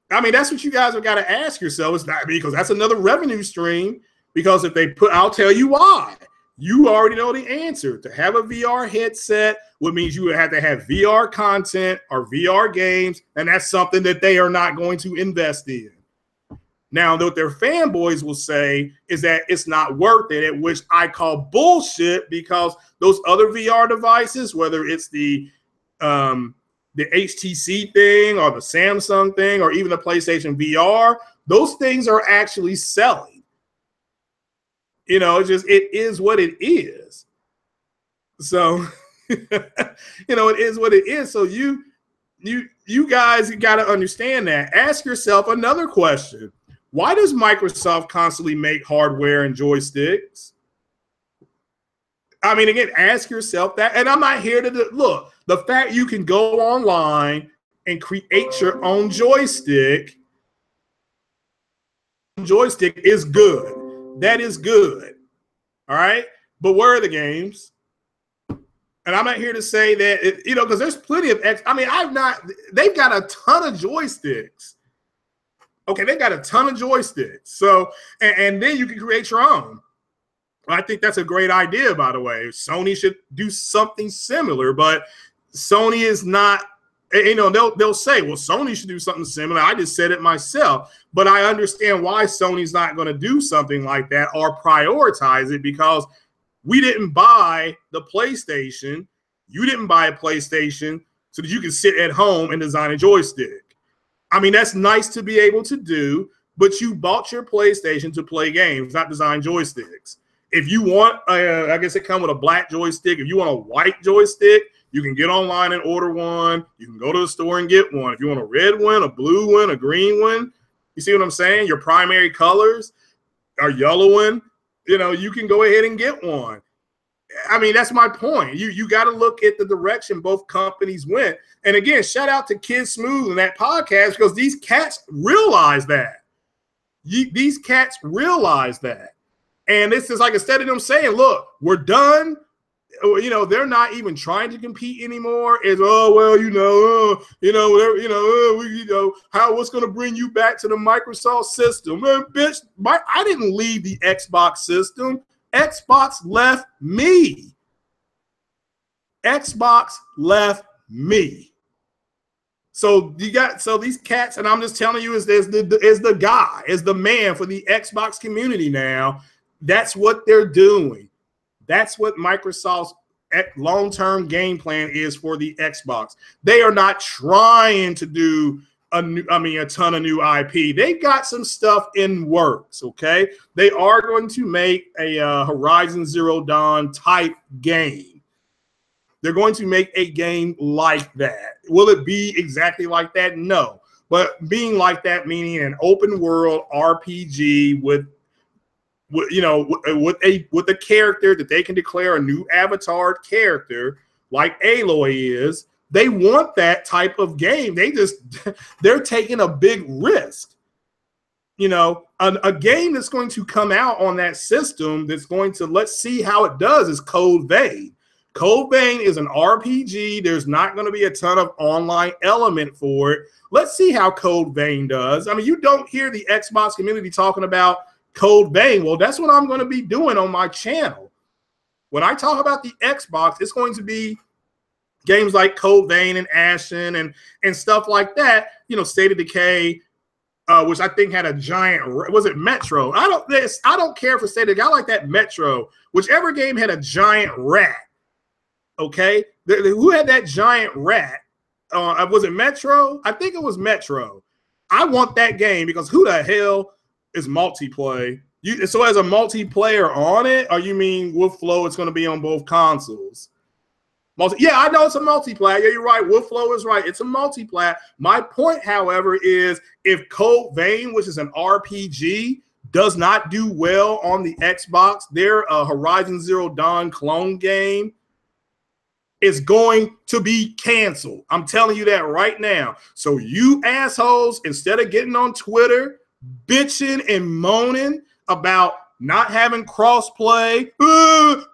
I mean, that's what you guys have got to ask yourselves. It's not because that's another revenue stream. Because if they put, I'll tell you why. You already know the answer. To have a VR headset would mean you would have to have VR content or VR games, and that's something that they are not going to invest in. Now, what their fanboys will say is that it's not worth it, which I call bullshit, because those other VR devices, whether it's the HTC thing or the Samsung thing or even the PlayStation VR, those things are actually selling. You know, it is what it is. So, you know, it is what it is. So you guys got to understand that. Ask yourself another question. Why does Microsoft constantly make hardware and joysticks? I mean, again, ask yourself that. And I'm not here to look. The fact you can go online and create your own joystick is good. That is good. All right. But where are the games? And I'm not here to say that, you know, because there's plenty of they've got a ton of joysticks. Okay, they got a ton of joysticks. So, and then you can create your own. I think that's a great idea, by the way. Sony should do something similar, but Sony is not, you know, they'll say, well, Sony should do something similar. I just said it myself, but I understand why Sony's not going to do something like that or prioritize it, because we didn't buy the PlayStation. You didn't buy a PlayStation so that you can sit at home and design a joystick. I mean, that's nice to be able to do, but you bought your PlayStation to play games, not design joysticks. If you want, I guess it comes with a black joystick. If you want a white joystick, you can get online and order one. You can go to the store and get one. If you want a red one, a blue one, a green one, you see what I'm saying? Your primary colors are yellow one. You know, you can go ahead and get one. I mean, that's my point. You got to look at the direction both companies went. And again, shout out to Kid Smooth and that podcast, because these cats realize that. These cats realize that. And this is like, instead of them saying, look, we're done, you know, they're not even trying to compete anymore. It's, oh, well, what's going to bring you back to the Microsoft system? Man, bitch, I didn't leave the Xbox system. Xbox left me. Xbox left me. So these cats, and I'm just telling you, is the guy, is the man for the Xbox community now. That's what they're doing. That's what Microsoft's long-term game plan is for the Xbox. They are not trying to do a ton of new IP. They've got some stuff in works, okay? They are going to make a Horizon Zero Dawn type game. They're going to make a game like that. Will it be exactly like that? No. But being like that, meaning an open world RPG with a character that they can declare a new avatar character like Aloy is. They want that type of game. They're taking a big risk. You know, a game that's going to come out on that system that's going to, let's see how it does, is Code Vein. Code Vein is an RPG. There's not going to be a ton of online element for it. Let's see how Code Vein does. I mean, you don't hear the Xbox community talking about Code Vein. Well, that's what I'm going to be doing on my channel. When I talk about the Xbox, it's going to be games like Code Vein and Ashen and stuff like that. You know, State of Decay, which I think had a giant, was it Metro? I don't care for State of Decay. I like that Metro. Whichever game had a giant rat. Okay, who had that giant rat Was it Metro? I think it was Metro. I want that game because who the hell is multiplayer? So as a multiplayer on it, or you mean with Flow it's going to be on both consoles? Yeah, I know it's a multiplayer. Yeah, you're right. Wolf Flow is right. It's a multiplayer. My point, however, is if Code Vein, which is an RPG, does not do well on the Xbox, their Horizon Zero Dawn clone game is going to be canceled. I'm telling you that right now. So you assholes, instead of getting on Twitter, bitching and moaning about not having crossplay, where's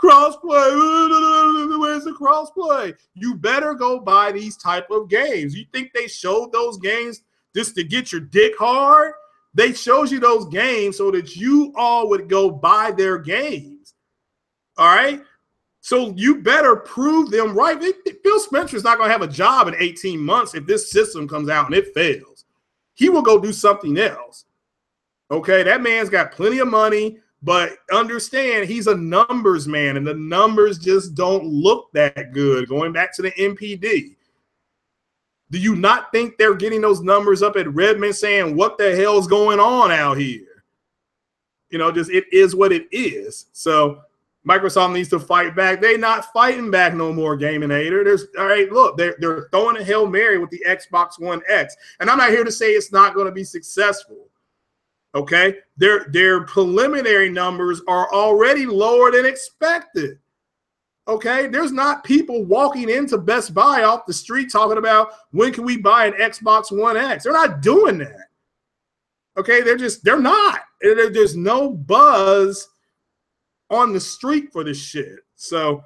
the crossplay? You better go buy these type of games. You think they showed those games just to get your dick hard? They showed you those games so that you all would go buy their games. All right? So you better prove them right. Phil Spencer's not going to have a job in 18 months if this system comes out and it fails. He will go do something else. Okay? That man's got plenty of money. But understand, he's a numbers man, and the numbers just don't look that good. Going back to the NPD. Do you not think they're getting those numbers up at Redmond saying, what the hell's going on out here? You know, just it is what it is. So Microsoft needs to fight back. They're not fighting back no more, Gaminator. All right, look, they're throwing a Hail Mary with the Xbox One X. And I'm not here to say it's not going to be successful. Okay, their preliminary numbers are already lower than expected. Okay, there's not people walking into Best Buy off the street talking about when can we buy an Xbox One X. They're not doing that. Okay, they're not. There's no buzz on the street for this shit. So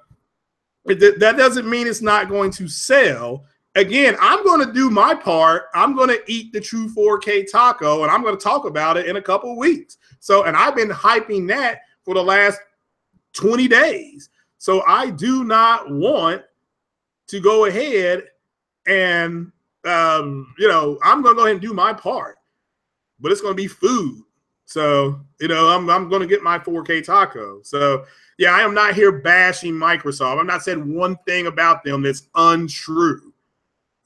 that doesn't mean it's not going to sell. Again, I'm going to do my part. I'm going to eat the true 4K taco, and I'm going to talk about it in a couple of weeks. So, and I've been hyping that for the last 20 days. So I do not want to go ahead and, you know, I'm going to go ahead and do my part, but it's going to be food. So, you know, I'm going to get my 4K taco. So, yeah, I am not here bashing Microsoft. I'm not saying one thing about them that's untrue.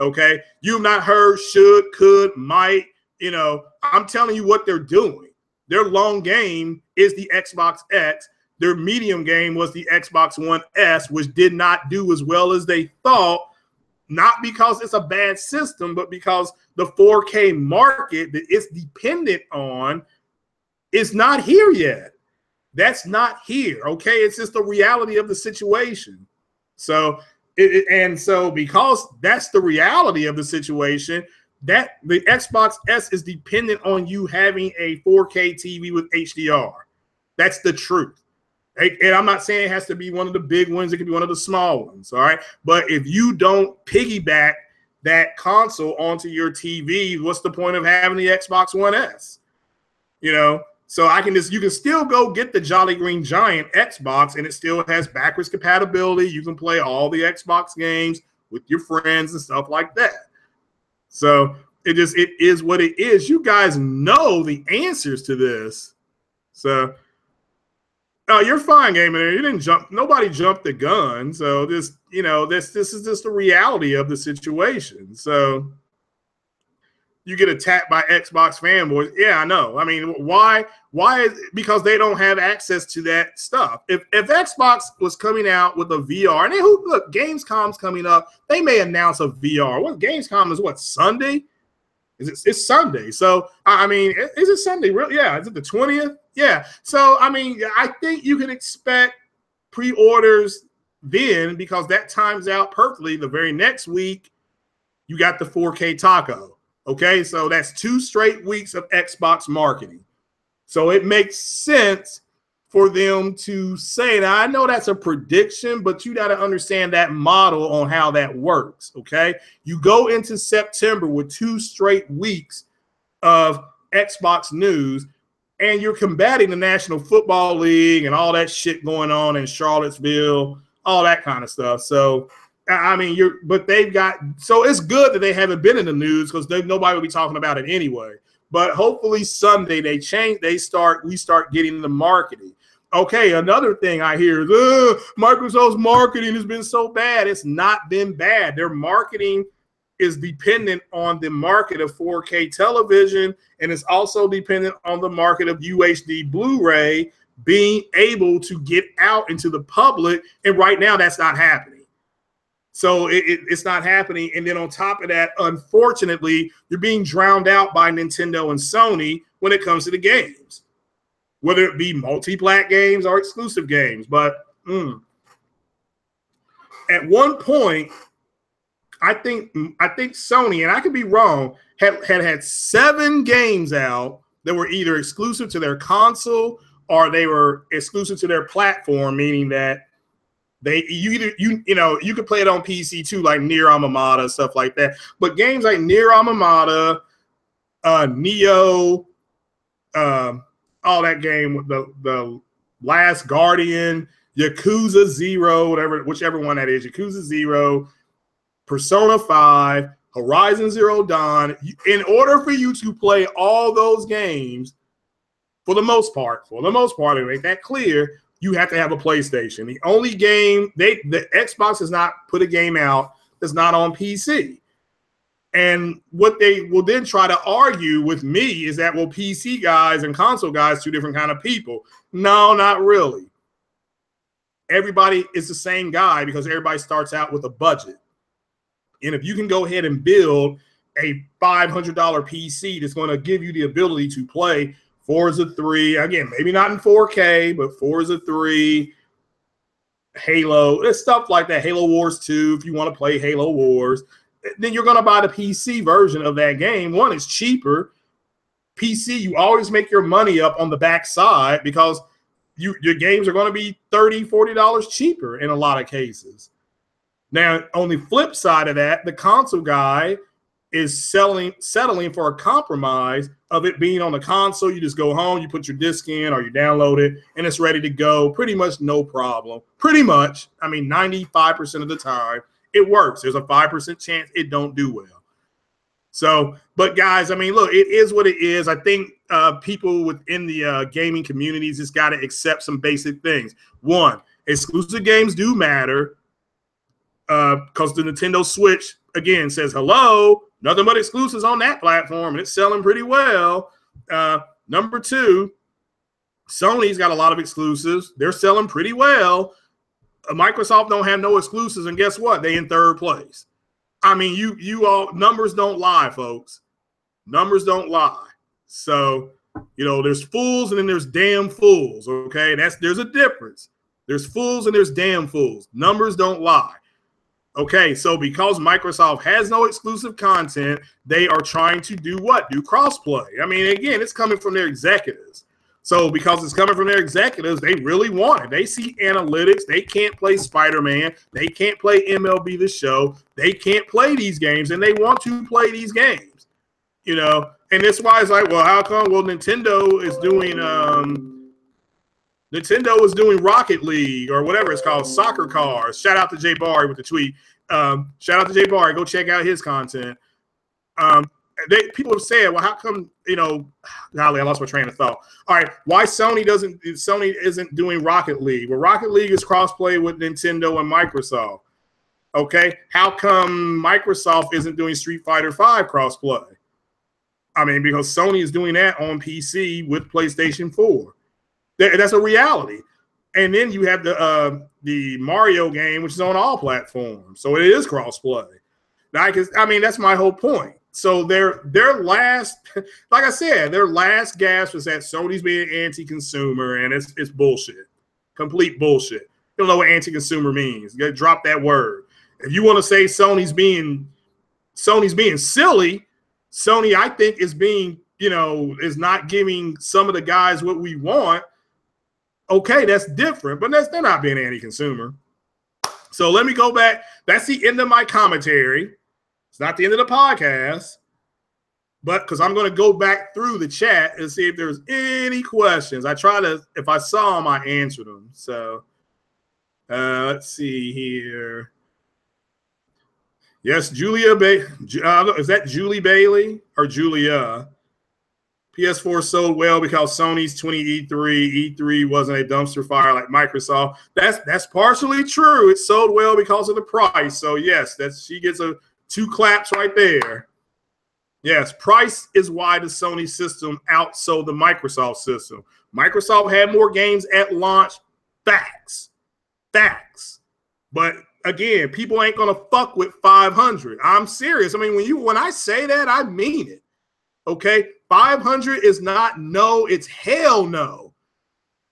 Okay, you've not heard should, could, might, you know, I'm telling you what they're doing. Their long game is the Xbox X. Their medium game was the Xbox One S, which did not do as well as they thought, not because it's a bad system, but because the 4K market that it's dependent on is not here yet. That's not here, okay? It's just the reality of the situation. So, and so because that's the reality of the situation, that the Xbox S is dependent on you having a 4K TV with HDR. That's the truth. And I'm not saying it has to be one of the big ones. It could be one of the small ones, all right? But if you don't piggyback that console onto your TV, what's the point of having the Xbox One S? You know? So you can still go get the Jolly Green Giant Xbox, and it still has backwards compatibility. You can play all the Xbox games with your friends and stuff like that. So it is what it is. You guys know the answers to this. So you're fine, Gamer. You didn't jump. Nobody jumped the gun. So this is just the reality of the situation. So you get attacked by Xbox fanboys. Yeah, I know. I mean, why? Because they don't have access to that stuff. If Xbox was coming out with a VR, and look, Gamescom's coming up, they may announce a VR. What Gamescom is Sunday? It's Sunday. So I mean, is it Sunday? Really? Yeah. Is it the 20th? Yeah. So I mean, I think you can expect pre-orders then, because that times out perfectly. The very next week, you got the 4K taco. Okay, so that's 2 straight weeks of Xbox marketing. So it makes sense for them to say that. I know that's a prediction, but you got to understand that model on how that works, okay? You go into September with 2 straight weeks of Xbox news, and you're combating the National Football League and all that shit going on in Charlottesville, all that kind of stuff. So I mean, so it's good that they haven't been in the news, because nobody will be talking about it anyway. But hopefully Sunday we start getting the marketing. Okay, another thing I hear is Microsoft's marketing has been so bad. It's not been bad. Their marketing is dependent on the market of 4K television, and it's also dependent on the market of UHD Blu-ray being able to get out into the public. And right now, that's not happening. So it's not happening. And then on top of that, unfortunately, you're being drowned out by Nintendo and Sony when it comes to the games, whether it be multi-plat games or exclusive games. But at one point, I think Sony, and I could be wrong, had 7 games out that were either exclusive to their console or they were exclusive to their platform, meaning that you could play it on PC too, like Nier Automata, stuff like that. But games like Nier Automata, Neo, all that game, the Last Guardian, Yakuza 0, whichever one that is, Yakuza 0, Persona 5, Horizon Zero Dawn. In order for you to play all those games, for the most part, to make that clear, you have to have a PlayStation. The only game the Xbox has not put a game out that's not on PC. And what they will then try to argue with me is that, well, PC guys and console guys, 2 different kind of people. No, not really. Everybody is the same guy because everybody starts out with a budget. And if you can go ahead and build a $500 PC that's going to give you the ability to play Forza 3, again, maybe not in 4K, but Forza 3, Halo, stuff like that, Halo Wars 2, if you want to play Halo Wars, then you're going to buy the PC version of that game. One, it's cheaper. PC, you always make your money up on the backside because your games are going to be $30, $40 cheaper in a lot of cases. Now, on the flip side of that, the console guy is settling for a compromise of it being on the console. You just go home, you put your disc in or you download it, and it's ready to go pretty much no problem. Pretty much, I mean, 95% of the time, it works. There's a 5% chance it don't do well. So, but guys, I mean, look, it is what it is. I think people within the gaming communities just got to accept some basic things. One, exclusive games do matter because the Nintendo Switch, again, says, hello, nothing but exclusives on that platform, and it's selling pretty well. Number 2, Sony's got a lot of exclusives. They're selling pretty well. Microsoft don't have no exclusives, and guess what? They in 3rd place. I mean, you all, numbers don't lie, folks. Numbers don't lie. So, there's fools and then there's damn fools, okay? There's a difference. There's fools and there's damn fools. Numbers don't lie. Okay, so because Microsoft has no exclusive content, they are trying to do what? Do crossplay. I mean, again, it's coming from their executives. So because it's coming from their executives, they really want it. They see analytics. They can't play Spider-Man. They can't play MLB The Show. They can't play these games, and they want to play these games. And that's why it's like, well, how come? Well, Nintendo is doing Rocket League or whatever it's called, Soccer Cars. Shout out to Jay Barry with the tweet. Shout out to Jay Barry. Go check out his content. People have said, well, how come, golly, I lost my train of thought. All right, why Sony isn't doing Rocket League? Well, Rocket League is crossplay with Nintendo and Microsoft. Okay, how come Microsoft isn't doing Street Fighter V crossplay? I mean, because Sony is doing that on PC with PlayStation 4. That's a reality. And then you have the Mario game, which is on all platforms, so it is crossplay. Now, that's my whole point. So their last, like I said, their last gasp was that Sony's being anti-consumer, and it's bullshit, complete bullshit. You don't know what anti-consumer means. You got to drop that word. If you want to say Sony's being silly, Sony, I think, is being, is not giving some of the guys what we want. Okay, that's different, but they're not being anti-consumer. So let me go back. That's the end of my commentary. It's not the end of the podcast, but because I'm going to go back through the chat and see if there's any questions. If I saw them, I answered them. So let's see here. Yes, Julia. Is that Julie Bailey or Julia? PS4 sold well because Sony's 20E3. E3 wasn't a dumpster fire like Microsoft. That's partially true. It sold well because of the price. So yes, she gets a 2 claps right there. Yes, price is why the Sony system outsold the Microsoft system. Microsoft had more games at launch. Facts. But again, people ain't gonna fuck with 500. I'm serious. I mean, when I say that, I mean it. Okay, 500 is not no, it's hell no.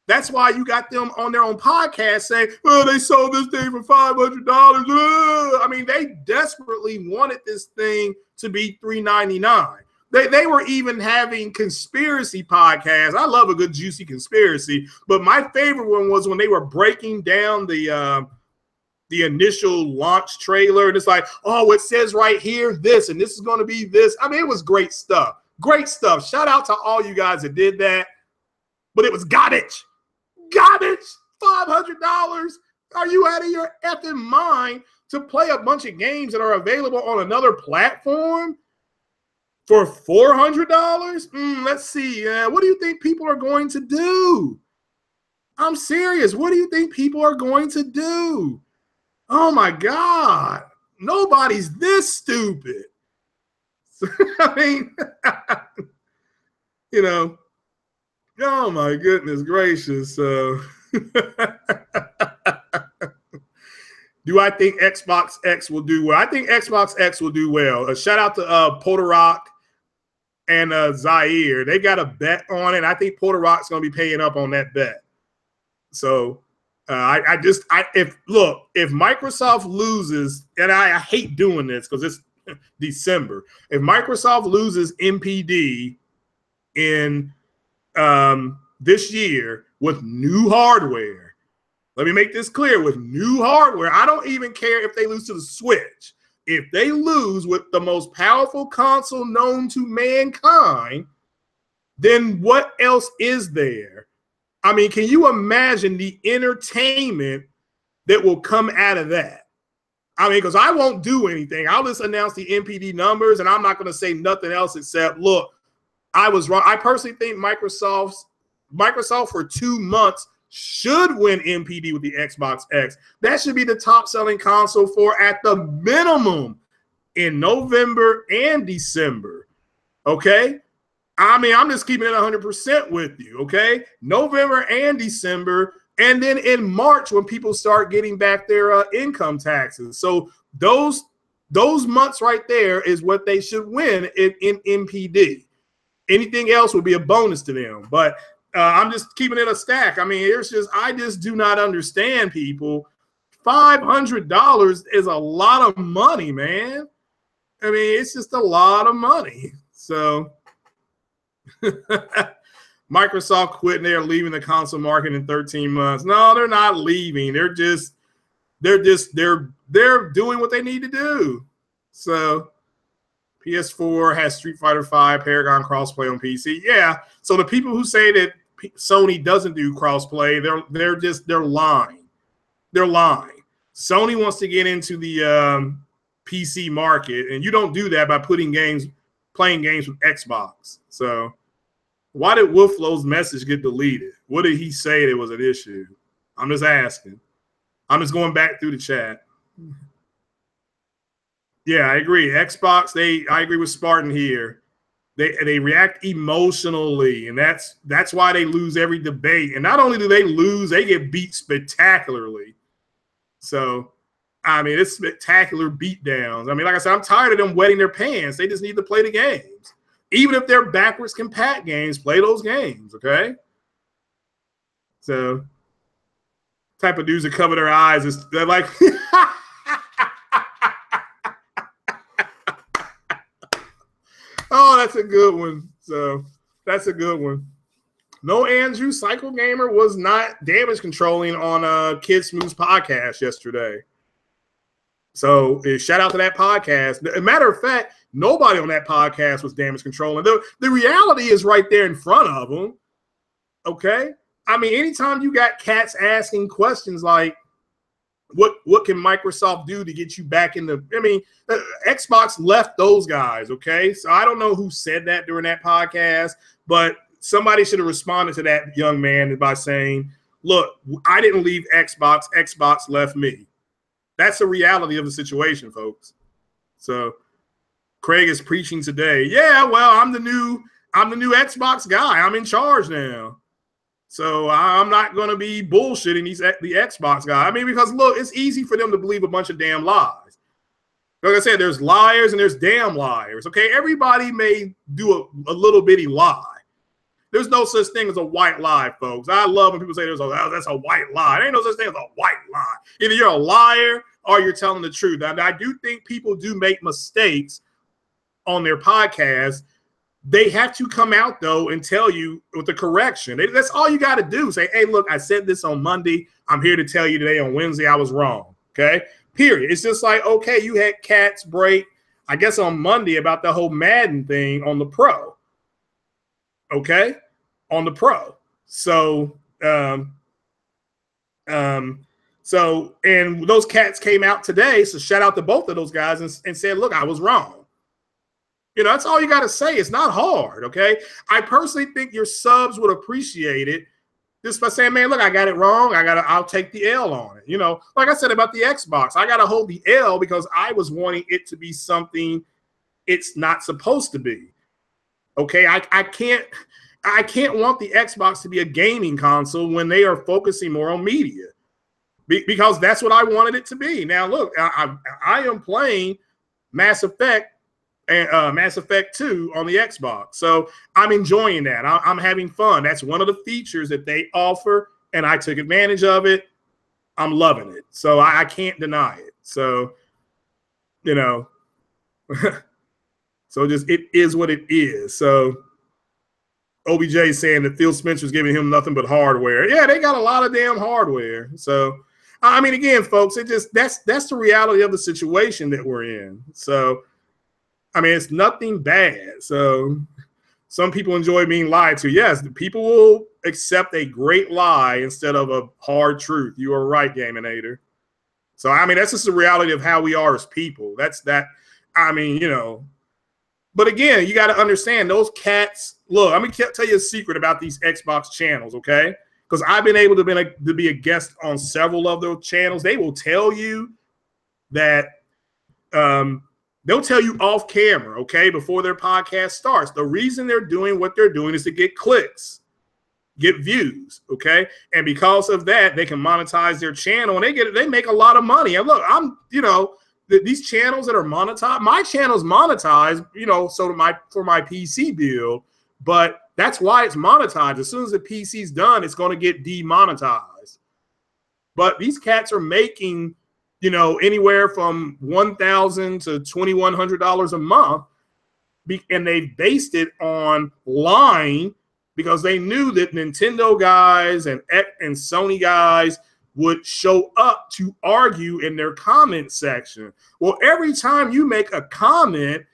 That's why you got them on their own podcast saying, "Oh, they sold this thing for $500." I mean, they desperately wanted this thing to be $399. They were even having conspiracy podcasts. I love a good juicy conspiracy, but my favorite one was when they were breaking down the initial launch trailer, and it's like, oh, it says right here this, and this is going to be this. I mean, it was great stuff. Great stuff. Shout out to all you guys that did that. But it was garbage. Garbage. $500. Are you out of your effing mind to play a bunch of games that are available on another platform for $400? Let's see. What do you think people are going to do? I'm serious. What do you think people are going to do? Oh my God. Nobody's this stupid. I mean, you know, oh my goodness gracious. Do I think Xbox X will do well? I think Xbox X will do well. A shout out to Poldarock and Zaire. They got a bet on it. I think Poldarock's going to be paying up on that bet. So if Microsoft loses, and I hate doing this because it's December. If Microsoft loses NPD in this year with new hardware, let me make this clear, with new hardware, I don't even care if they lose to the Switch. If they lose with the most powerful console known to mankind, then what else is there? I mean, can you imagine the entertainment that will come out of that? I mean, because I won't do anything. I'll just announce the NPD numbers, and I'm not going to say nothing else except, look, I was wrong. I personally think Microsoft for 2 months should win NPD with the Xbox X. That should be the top-selling console for, at the minimum, in November and December. Okay? I mean, I'm just keeping it 100% with you, okay? November and December, and then in March when people start getting back their income taxes. So those months right there is what they should win in NPD. Anything else would be a bonus to them. But I'm just keeping it a stack. I mean, I just do not understand, people. $500 is a lot of money, man. I mean, it's just a lot of money. So Microsoft quitting, they're leaving the console market in 13 months. No, they're not leaving. They're doing what they need to do. So PS4 has Street Fighter V Paragon crossplay on PC. Yeah. So the people who say that Sony doesn't do crossplay, they're lying. They're lying. Sony wants to get into the PC market, and you don't do that by playing games with Xbox. So why did Wolflow's message get deleted? What did he say that was an issue? I'm just asking. I'm just going back through the chat. Yeah, I agree. Xbox, I agree with Spartan here. They react emotionally, and that's why they lose every debate. And not only do they lose, they get beat spectacularly. So, I mean, it's spectacular beatdowns. I mean, like I said, I'm tired of them wetting their pants. They just need to play the games. Even if they're backwards compat games, play those games, okay? So, type of dudes that cover their eyes, they're like... Oh, that's a good one. So, that's a good one. No, Andrew, Cycle Gamer was not damage controlling on Kid Smooth's podcast yesterday. So, shout out to that podcast. As a matter of fact, nobody on that podcast was damage controlling. The reality is right there in front of them. Okay? I mean, anytime you got cats asking questions like, what can Microsoft do to get you back in the... I mean, Xbox left those guys, okay? So I don't know who said that during that podcast, but somebody should have responded to that young man by saying, look, I didn't leave Xbox. Xbox left me. That's the reality of the situation, folks. So Craig is preaching today. Yeah, well, I'm the new Xbox guy. I'm in charge now. So I'm not going to be bullshitting the Xbox guy. I mean, because look, it's easy for them to believe a bunch of damn lies. Like I said, there's liars and there's damn liars. Okay, everybody may do a little bitty lie. There's no such thing as a white lie, folks. I love when people say that's a white lie. There ain't no such thing as a white lie. Either you're a liar or you're telling the truth. Now, I do think people do make mistakes on their podcast. They have to come out, though, and tell you with the correction. That's all you got to do. Say, hey, look, I said this on Monday. I'm here to tell you today on Wednesday I was wrong. Okay? Period. It's just like, okay, you had Cat's break, I guess, on Monday about the whole Madden thing on the Pro. Okay? On the Pro. So, and those cats came out today, so shout out to both of those guys and said, look, I was wrong. You know, that's all you got to say. It's not hard, okay? I personally think your subs would appreciate it just by saying, man, look, I got it wrong. I'll take the L on it. You know, like I said about the Xbox, I got to hold the L because I was wanting it to be something it's not supposed to be. Okay, I can't want the Xbox to be a gaming console when they are focusing more on media because that's what I wanted it to be. Now, look, I am playing Mass Effect and Mass Effect 2 on the Xbox. So I'm enjoying that. I'm having fun. That's one of the features that they offer, and I took advantage of it. I'm loving it. So I can't deny it. So, you know, so just it is what it is. So OBJ is saying that Phil Spencer's giving him nothing but hardware. Yeah, they got a lot of damn hardware. So, I mean, again, folks, that's the reality of the situation that we're in. So, I mean, it's nothing bad. So some people enjoy being lied to. Yes, people will accept a great lie instead of a hard truth. You are right, Gaminator. So, I mean, that's just the reality of how we are as people. I mean, you know. But again, you got to understand those cats. Look, I'm going to tell you a secret about these Xbox channels, okay? Because I've been able to be a guest on several of those channels. They will tell you that they'll tell you off camera, okay, before their podcast starts. The reason they're doing what they're doing is to get clicks, get views, okay? And because of that, they can monetize their channel, and they make a lot of money. And look, these channels that are monetized, my channel's monetized, you know, so for my PC build, but that's why it's monetized. As soon as the PC's done, it's going to get demonetized. But these cats are making, you know, anywhere from $1,000 to $2,100 a month, and they based it on lying because they knew that Nintendo guys and Sony guys would show up to argue in their comment section. Well, every time you make a comment,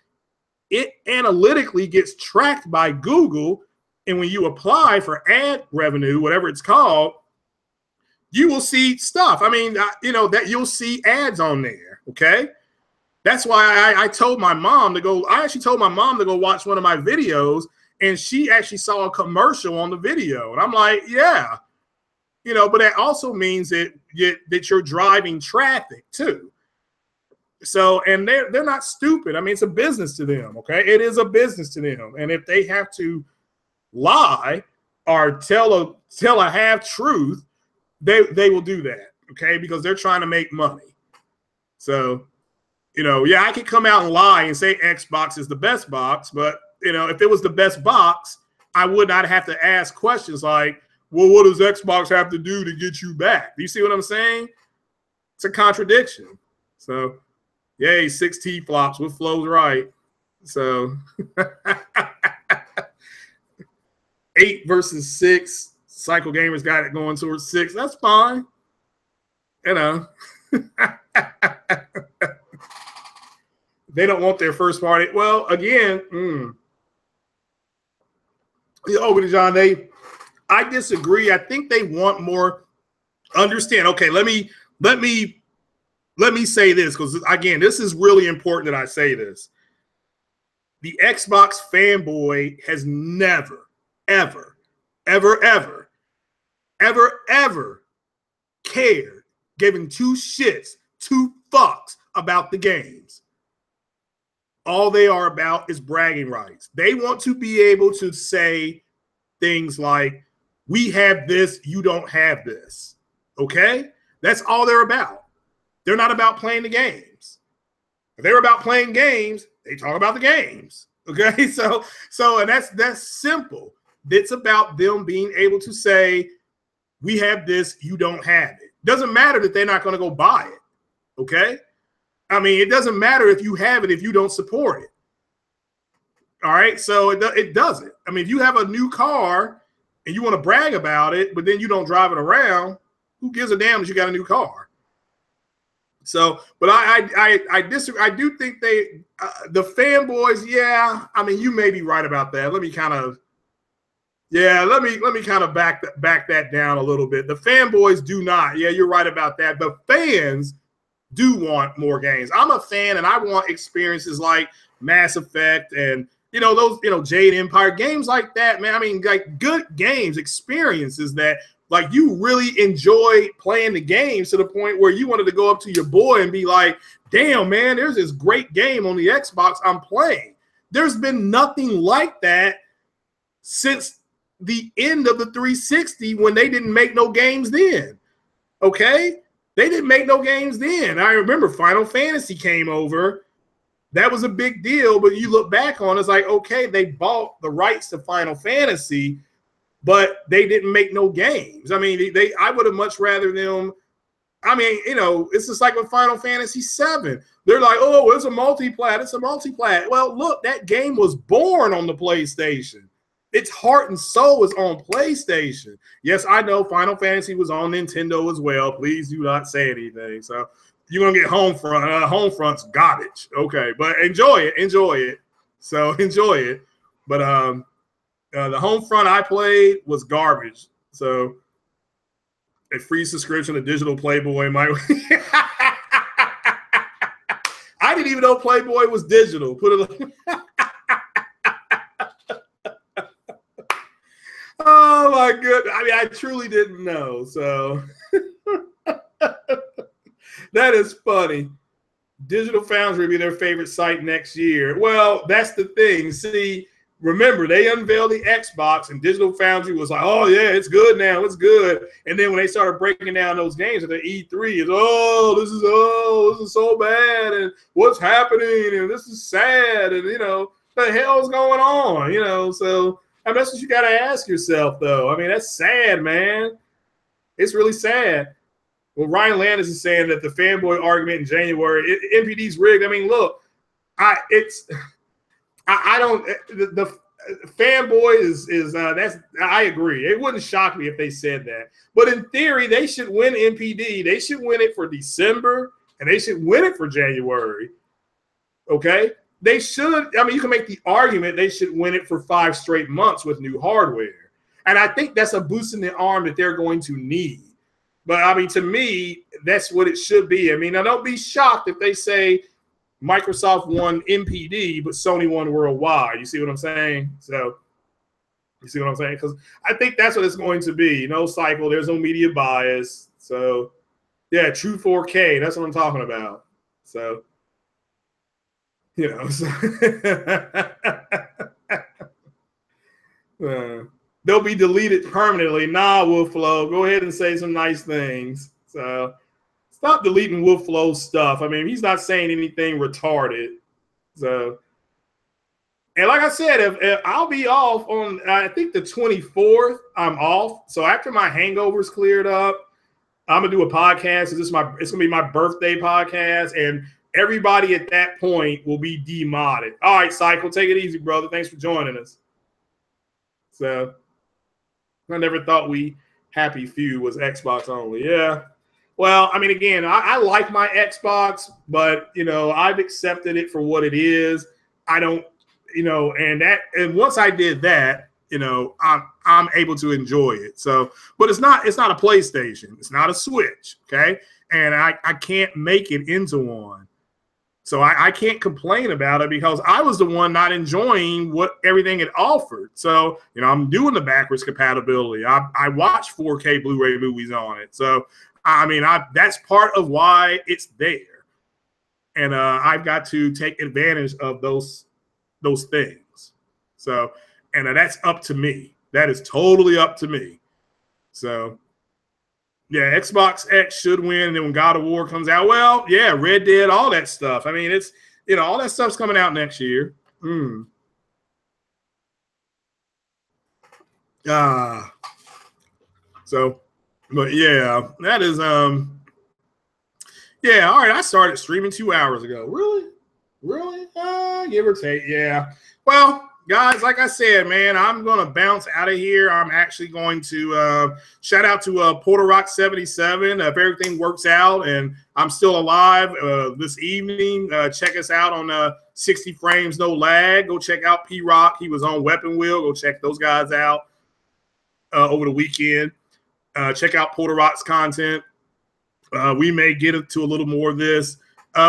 it analytically gets tracked by Google, and when you apply for ad revenue, whatever it's called, you will see stuff. I mean, you know, that you'll see ads on there, okay? That's why I told my mom to go. I actually told my mom to go watch one of my videos, and she actually saw a commercial on the video. And I'm like, yeah. You know, but that also means that you're driving traffic too. So, and they're not stupid. I mean, it's a business to them, okay? It is a business to them. And if they have to lie or tell a half truth, they will do that, okay? Because they're trying to make money. So, you know, yeah, I could come out and lie and say Xbox is the best box, but, you know, if it was the best box, I would not have to ask questions like, well, what does Xbox have to do to get you back? Do you see what I'm saying? It's a contradiction. So, yay, 6 T-flops. What flows right? So, 8 versus 6. Cycle Gamers got it going towards 6. That's fine. You know. They don't want their first party. Well, again, but John, I disagree. I think they want more. Understand? Okay, let me say this, because again, this is really important that I say this. The Xbox fanboy has never, ever, ever, ever, ever, ever cared, given 2 shits, 2 fucks about the games. all they are about is bragging rights. They want to be able to say things like, we have this, you don't have this. Okay? That's all they're about. They're not about playing the games. If they were about playing games, they talk about the games. Okay? So and that's simple. It's about them being able to say, we have this, you don't have it. Doesn't matter that they're not going to go buy it. Okay? I mean, it doesn't matter if you have it if you don't support it. All right? So it doesn't. I mean, if you have a new car and you want to brag about it, but then you don't drive it around, who gives a damn that you got a new car? So, but I disagree. I do think the fanboys, yeah, I mean, you may be right about that. Let me kind of back that down a little bit. The fanboys do not. Yeah, you're right about that. The fans do want more games. I'm a fan and I want experiences like Mass Effect and those Jade Empire games like that, man. I mean, like good games, experiences that like you really enjoy playing the games to the point where you wanted to go up to your boy and be like, damn, man, there's this great game on the Xbox I'm playing. There's been nothing like that since the end of the 360 when they didn't make no games then. Okay? They didn't make no games then. I remember Final Fantasy came over. That was a big deal, but you look back on it, it's like, okay, they bought the rights to Final Fantasy, but they didn't make no games. I mean, I would have much rather them. I mean, it's just like with Final Fantasy VII. They're like, oh, it's a multi-plat. It's a multi-plat. Well, look, that game was born on the PlayStation. Its heart and soul was on PlayStation. Yes, I know Final Fantasy was on Nintendo as well. Please do not say anything. So you're going to get Homefront's garbage. Okay, but enjoy it. So enjoy it. But the Homefront I played was garbage. So a free subscription to Digital Playboy might. I didn't even know Playboy was digital. Put it. Oh my goodness. I mean, I truly didn't know. So that is funny. Digital Foundry will be their favorite site next year. Well, that's the thing. See, remember, they unveiled the Xbox and Digital Foundry was like, oh yeah, it's good now. It's good. And then when they started breaking down those games at the E3, it's this is so bad and what's happening and this is sad and the hell's going on, so I mean, that's what you got to ask yourself, though. I mean, that's sad, man. It's really sad. Well, Ryan Landis is saying that the fanboy argument in January, NPD's rigged. I mean, look, the fanboy is that's. I agree. It wouldn't shock me if they said that. But in theory, they should win NPD. They should win it for December, and they should win it for January. Okay. They should. I mean, you can make the argument they should win it for 5 straight months with new hardware. And I think that's a boost in the arm that they're going to need. But, I mean, to me, that's what it should be. I mean, now don't be shocked if they say Microsoft won NPD, but Sony won worldwide. You see what I'm saying? So, you see what I'm saying? Because I think that's what it's going to be. No cycle. There's no media bias. So, yeah, true 4K. That's what I'm talking about. So. So they'll be deleted permanently. Nah, Wolfflow, go ahead and say some nice things. So stop deleting Wolfflow's stuff. I mean, he's not saying anything retarded. So, and like I said, if I'll be off on, I think the 24th, I'm off. So after my hangover's cleared up, I'm gonna do a podcast. It's gonna be my birthday podcast, and everybody at that point will be demodded. All right, Cycle, take it easy, brother. Thanks for joining us. So I never thought Happy Few was Xbox only. Yeah. Well, I mean, again, I like my Xbox, but, I've accepted it for what it is. I don't, and once I did that, I'm able to enjoy it. So, but it's not a PlayStation. It's not a Switch. Okay. And I can't make it into one. So I can't complain about it because I was the one not enjoying what everything it offered. So, I'm doing the backwards compatibility. I watch 4K Blu-ray movies on it. So, I mean, that's part of why it's there. and I've got to take advantage of those things. So, and that's up to me. That is totally up to me. So, yeah, Xbox X should win. And then when God of War comes out, well, yeah, Red Dead, all that stuff. I mean, it's, all that stuff's coming out next year. So, but yeah, that is yeah, all right. I started streaming 2 hours ago. Really? Give or take. Yeah. Well, guys, like I said, man, I'm gonna bounce out of here. I'm actually going to shout out to Porter Rock 77. If everything works out and I'm still alive this evening, check us out on 60 Frames No Lag. Go check out P Rock. He was on Weapon Wheel. Go check those guys out over the weekend. Check out Porter Rock's content. We may get into a little more of this.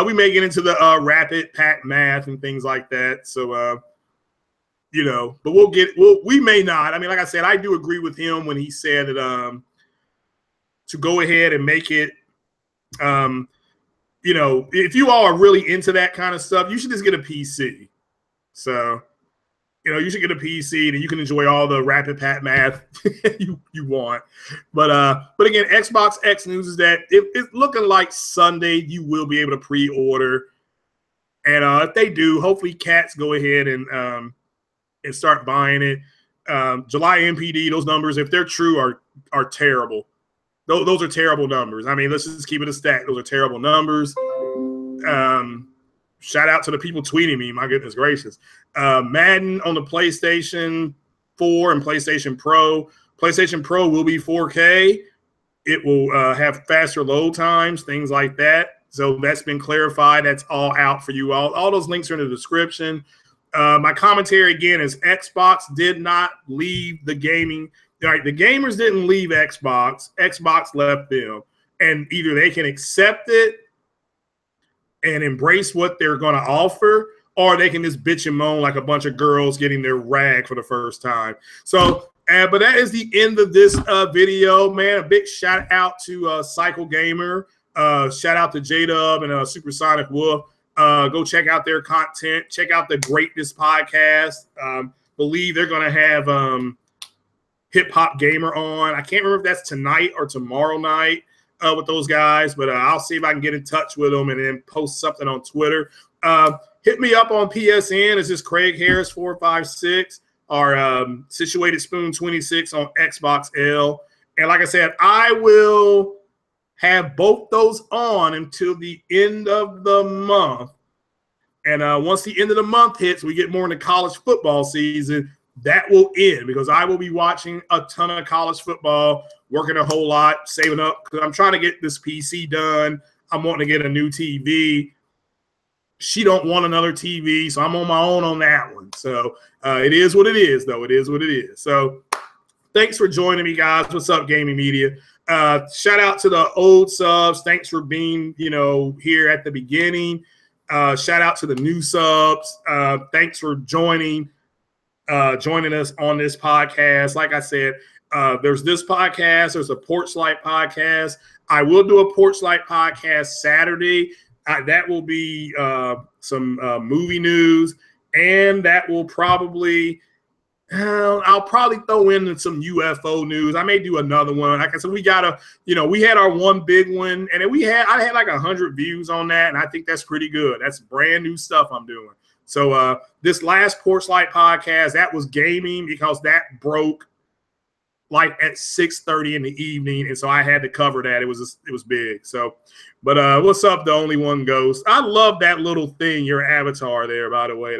We may get into the rapid pack math and things like that. So, but we may not. I mean, like I said, I do agree with him when he said that to go ahead and make it, if you all are really into that kind of stuff, you should just get a PC. So, you should get a PC and you can enjoy all the rapid pat math you want. But again, Xbox X news is that it's looking like Sunday you will be able to pre-order. And if they do, hopefully cats go ahead and start buying it. July NPD, those numbers, if they're true, are terrible. Those are terrible numbers. I mean, let's just keep it a stack. Those are terrible numbers. Shout out to the people tweeting me. My goodness gracious. Madden on the PlayStation 4 and PlayStation Pro. PlayStation Pro will be 4K. It will have faster load times, things like that. So that's been clarified. That's all out for you all. All those links are in the description. My commentary, again, is Xbox did not leave the gaming. Right, the gamers didn't leave Xbox. Xbox left them. And either they can accept it and embrace what they're going to offer, or they can just bitch and moan like a bunch of girls getting their rag for the first time. So, but that is the end of this video, man. A big shout out to Cycle Gamer. Shout out to J-Dub and Supersonic Wolf. Go check out their content. Check out the Greatness podcast. Believe they're going to have Hip Hop Gamer on. I can't remember if that's tonight or tomorrow night. With those guys, but I'll see if I can get in touch with them and then post something on Twitter. Hit me up on PSN. It's just Craig Harris 456 or Situated Spoon 26 on Xbox L. And like I said, I will have both those on until the end of the month. And once the end of the month hits, we get more into college football season. That will end because I will be watching a ton of college football, working a whole lot, saving up because I'm trying to get this PC done. I'm wanting to get a new TV. She don't want another TV, so I'm on my own on that one. So it is what it is, though. It is what it is. So thanks for joining me, guys. What's up, Gaming Media? Shout out to the old subs. Thanks for being, here at the beginning. Shout out to the new subs. Thanks for joining us on this podcast. Like I said, there's this podcast. There's a Porch Light podcast. I will do a Porch Light podcast Saturday. That will be some movie news, and that will probably I'll probably throw in some UFO news. I may do another one. Like I said, we had our one big one, and I had like 100 views on that, and I think that's pretty good. That's brand new stuff I'm doing. So this last Porch Light podcast, that was gaming because that broke like at 6:30 in the evening, and so I had to cover that. It was big. So, but what's up, the only one ghost? I love that little thing, your avatar there, by the way.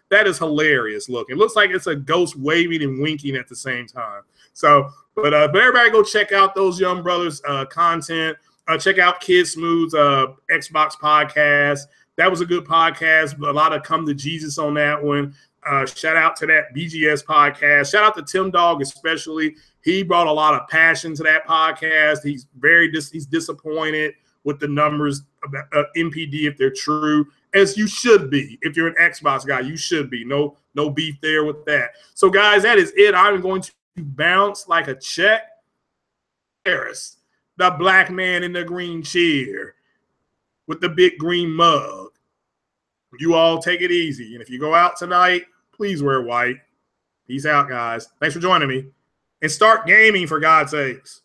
That is hilarious looking. It looks like it's a ghost waving and winking at the same time. So, but everybody go check out those young brothers' content. Check out Kid Smooth's Xbox podcast. That was a good podcast. A lot of come to Jesus on that one. Shout out to that BGS podcast. Shout out to Tim Dog especially. He brought a lot of passion to that podcast. He's he's disappointed with the numbers of NPD if they're true, as you should be. If you're an Xbox guy, you should be. No beef there with that. So, guys, that is it. I'm going to bounce like a check. Harris, the black man in the green chair with the big green mug. You all take it easy. And if you go out tonight, please wear white. Peace out, guys. Thanks for joining me. And start gaming, for God's sakes.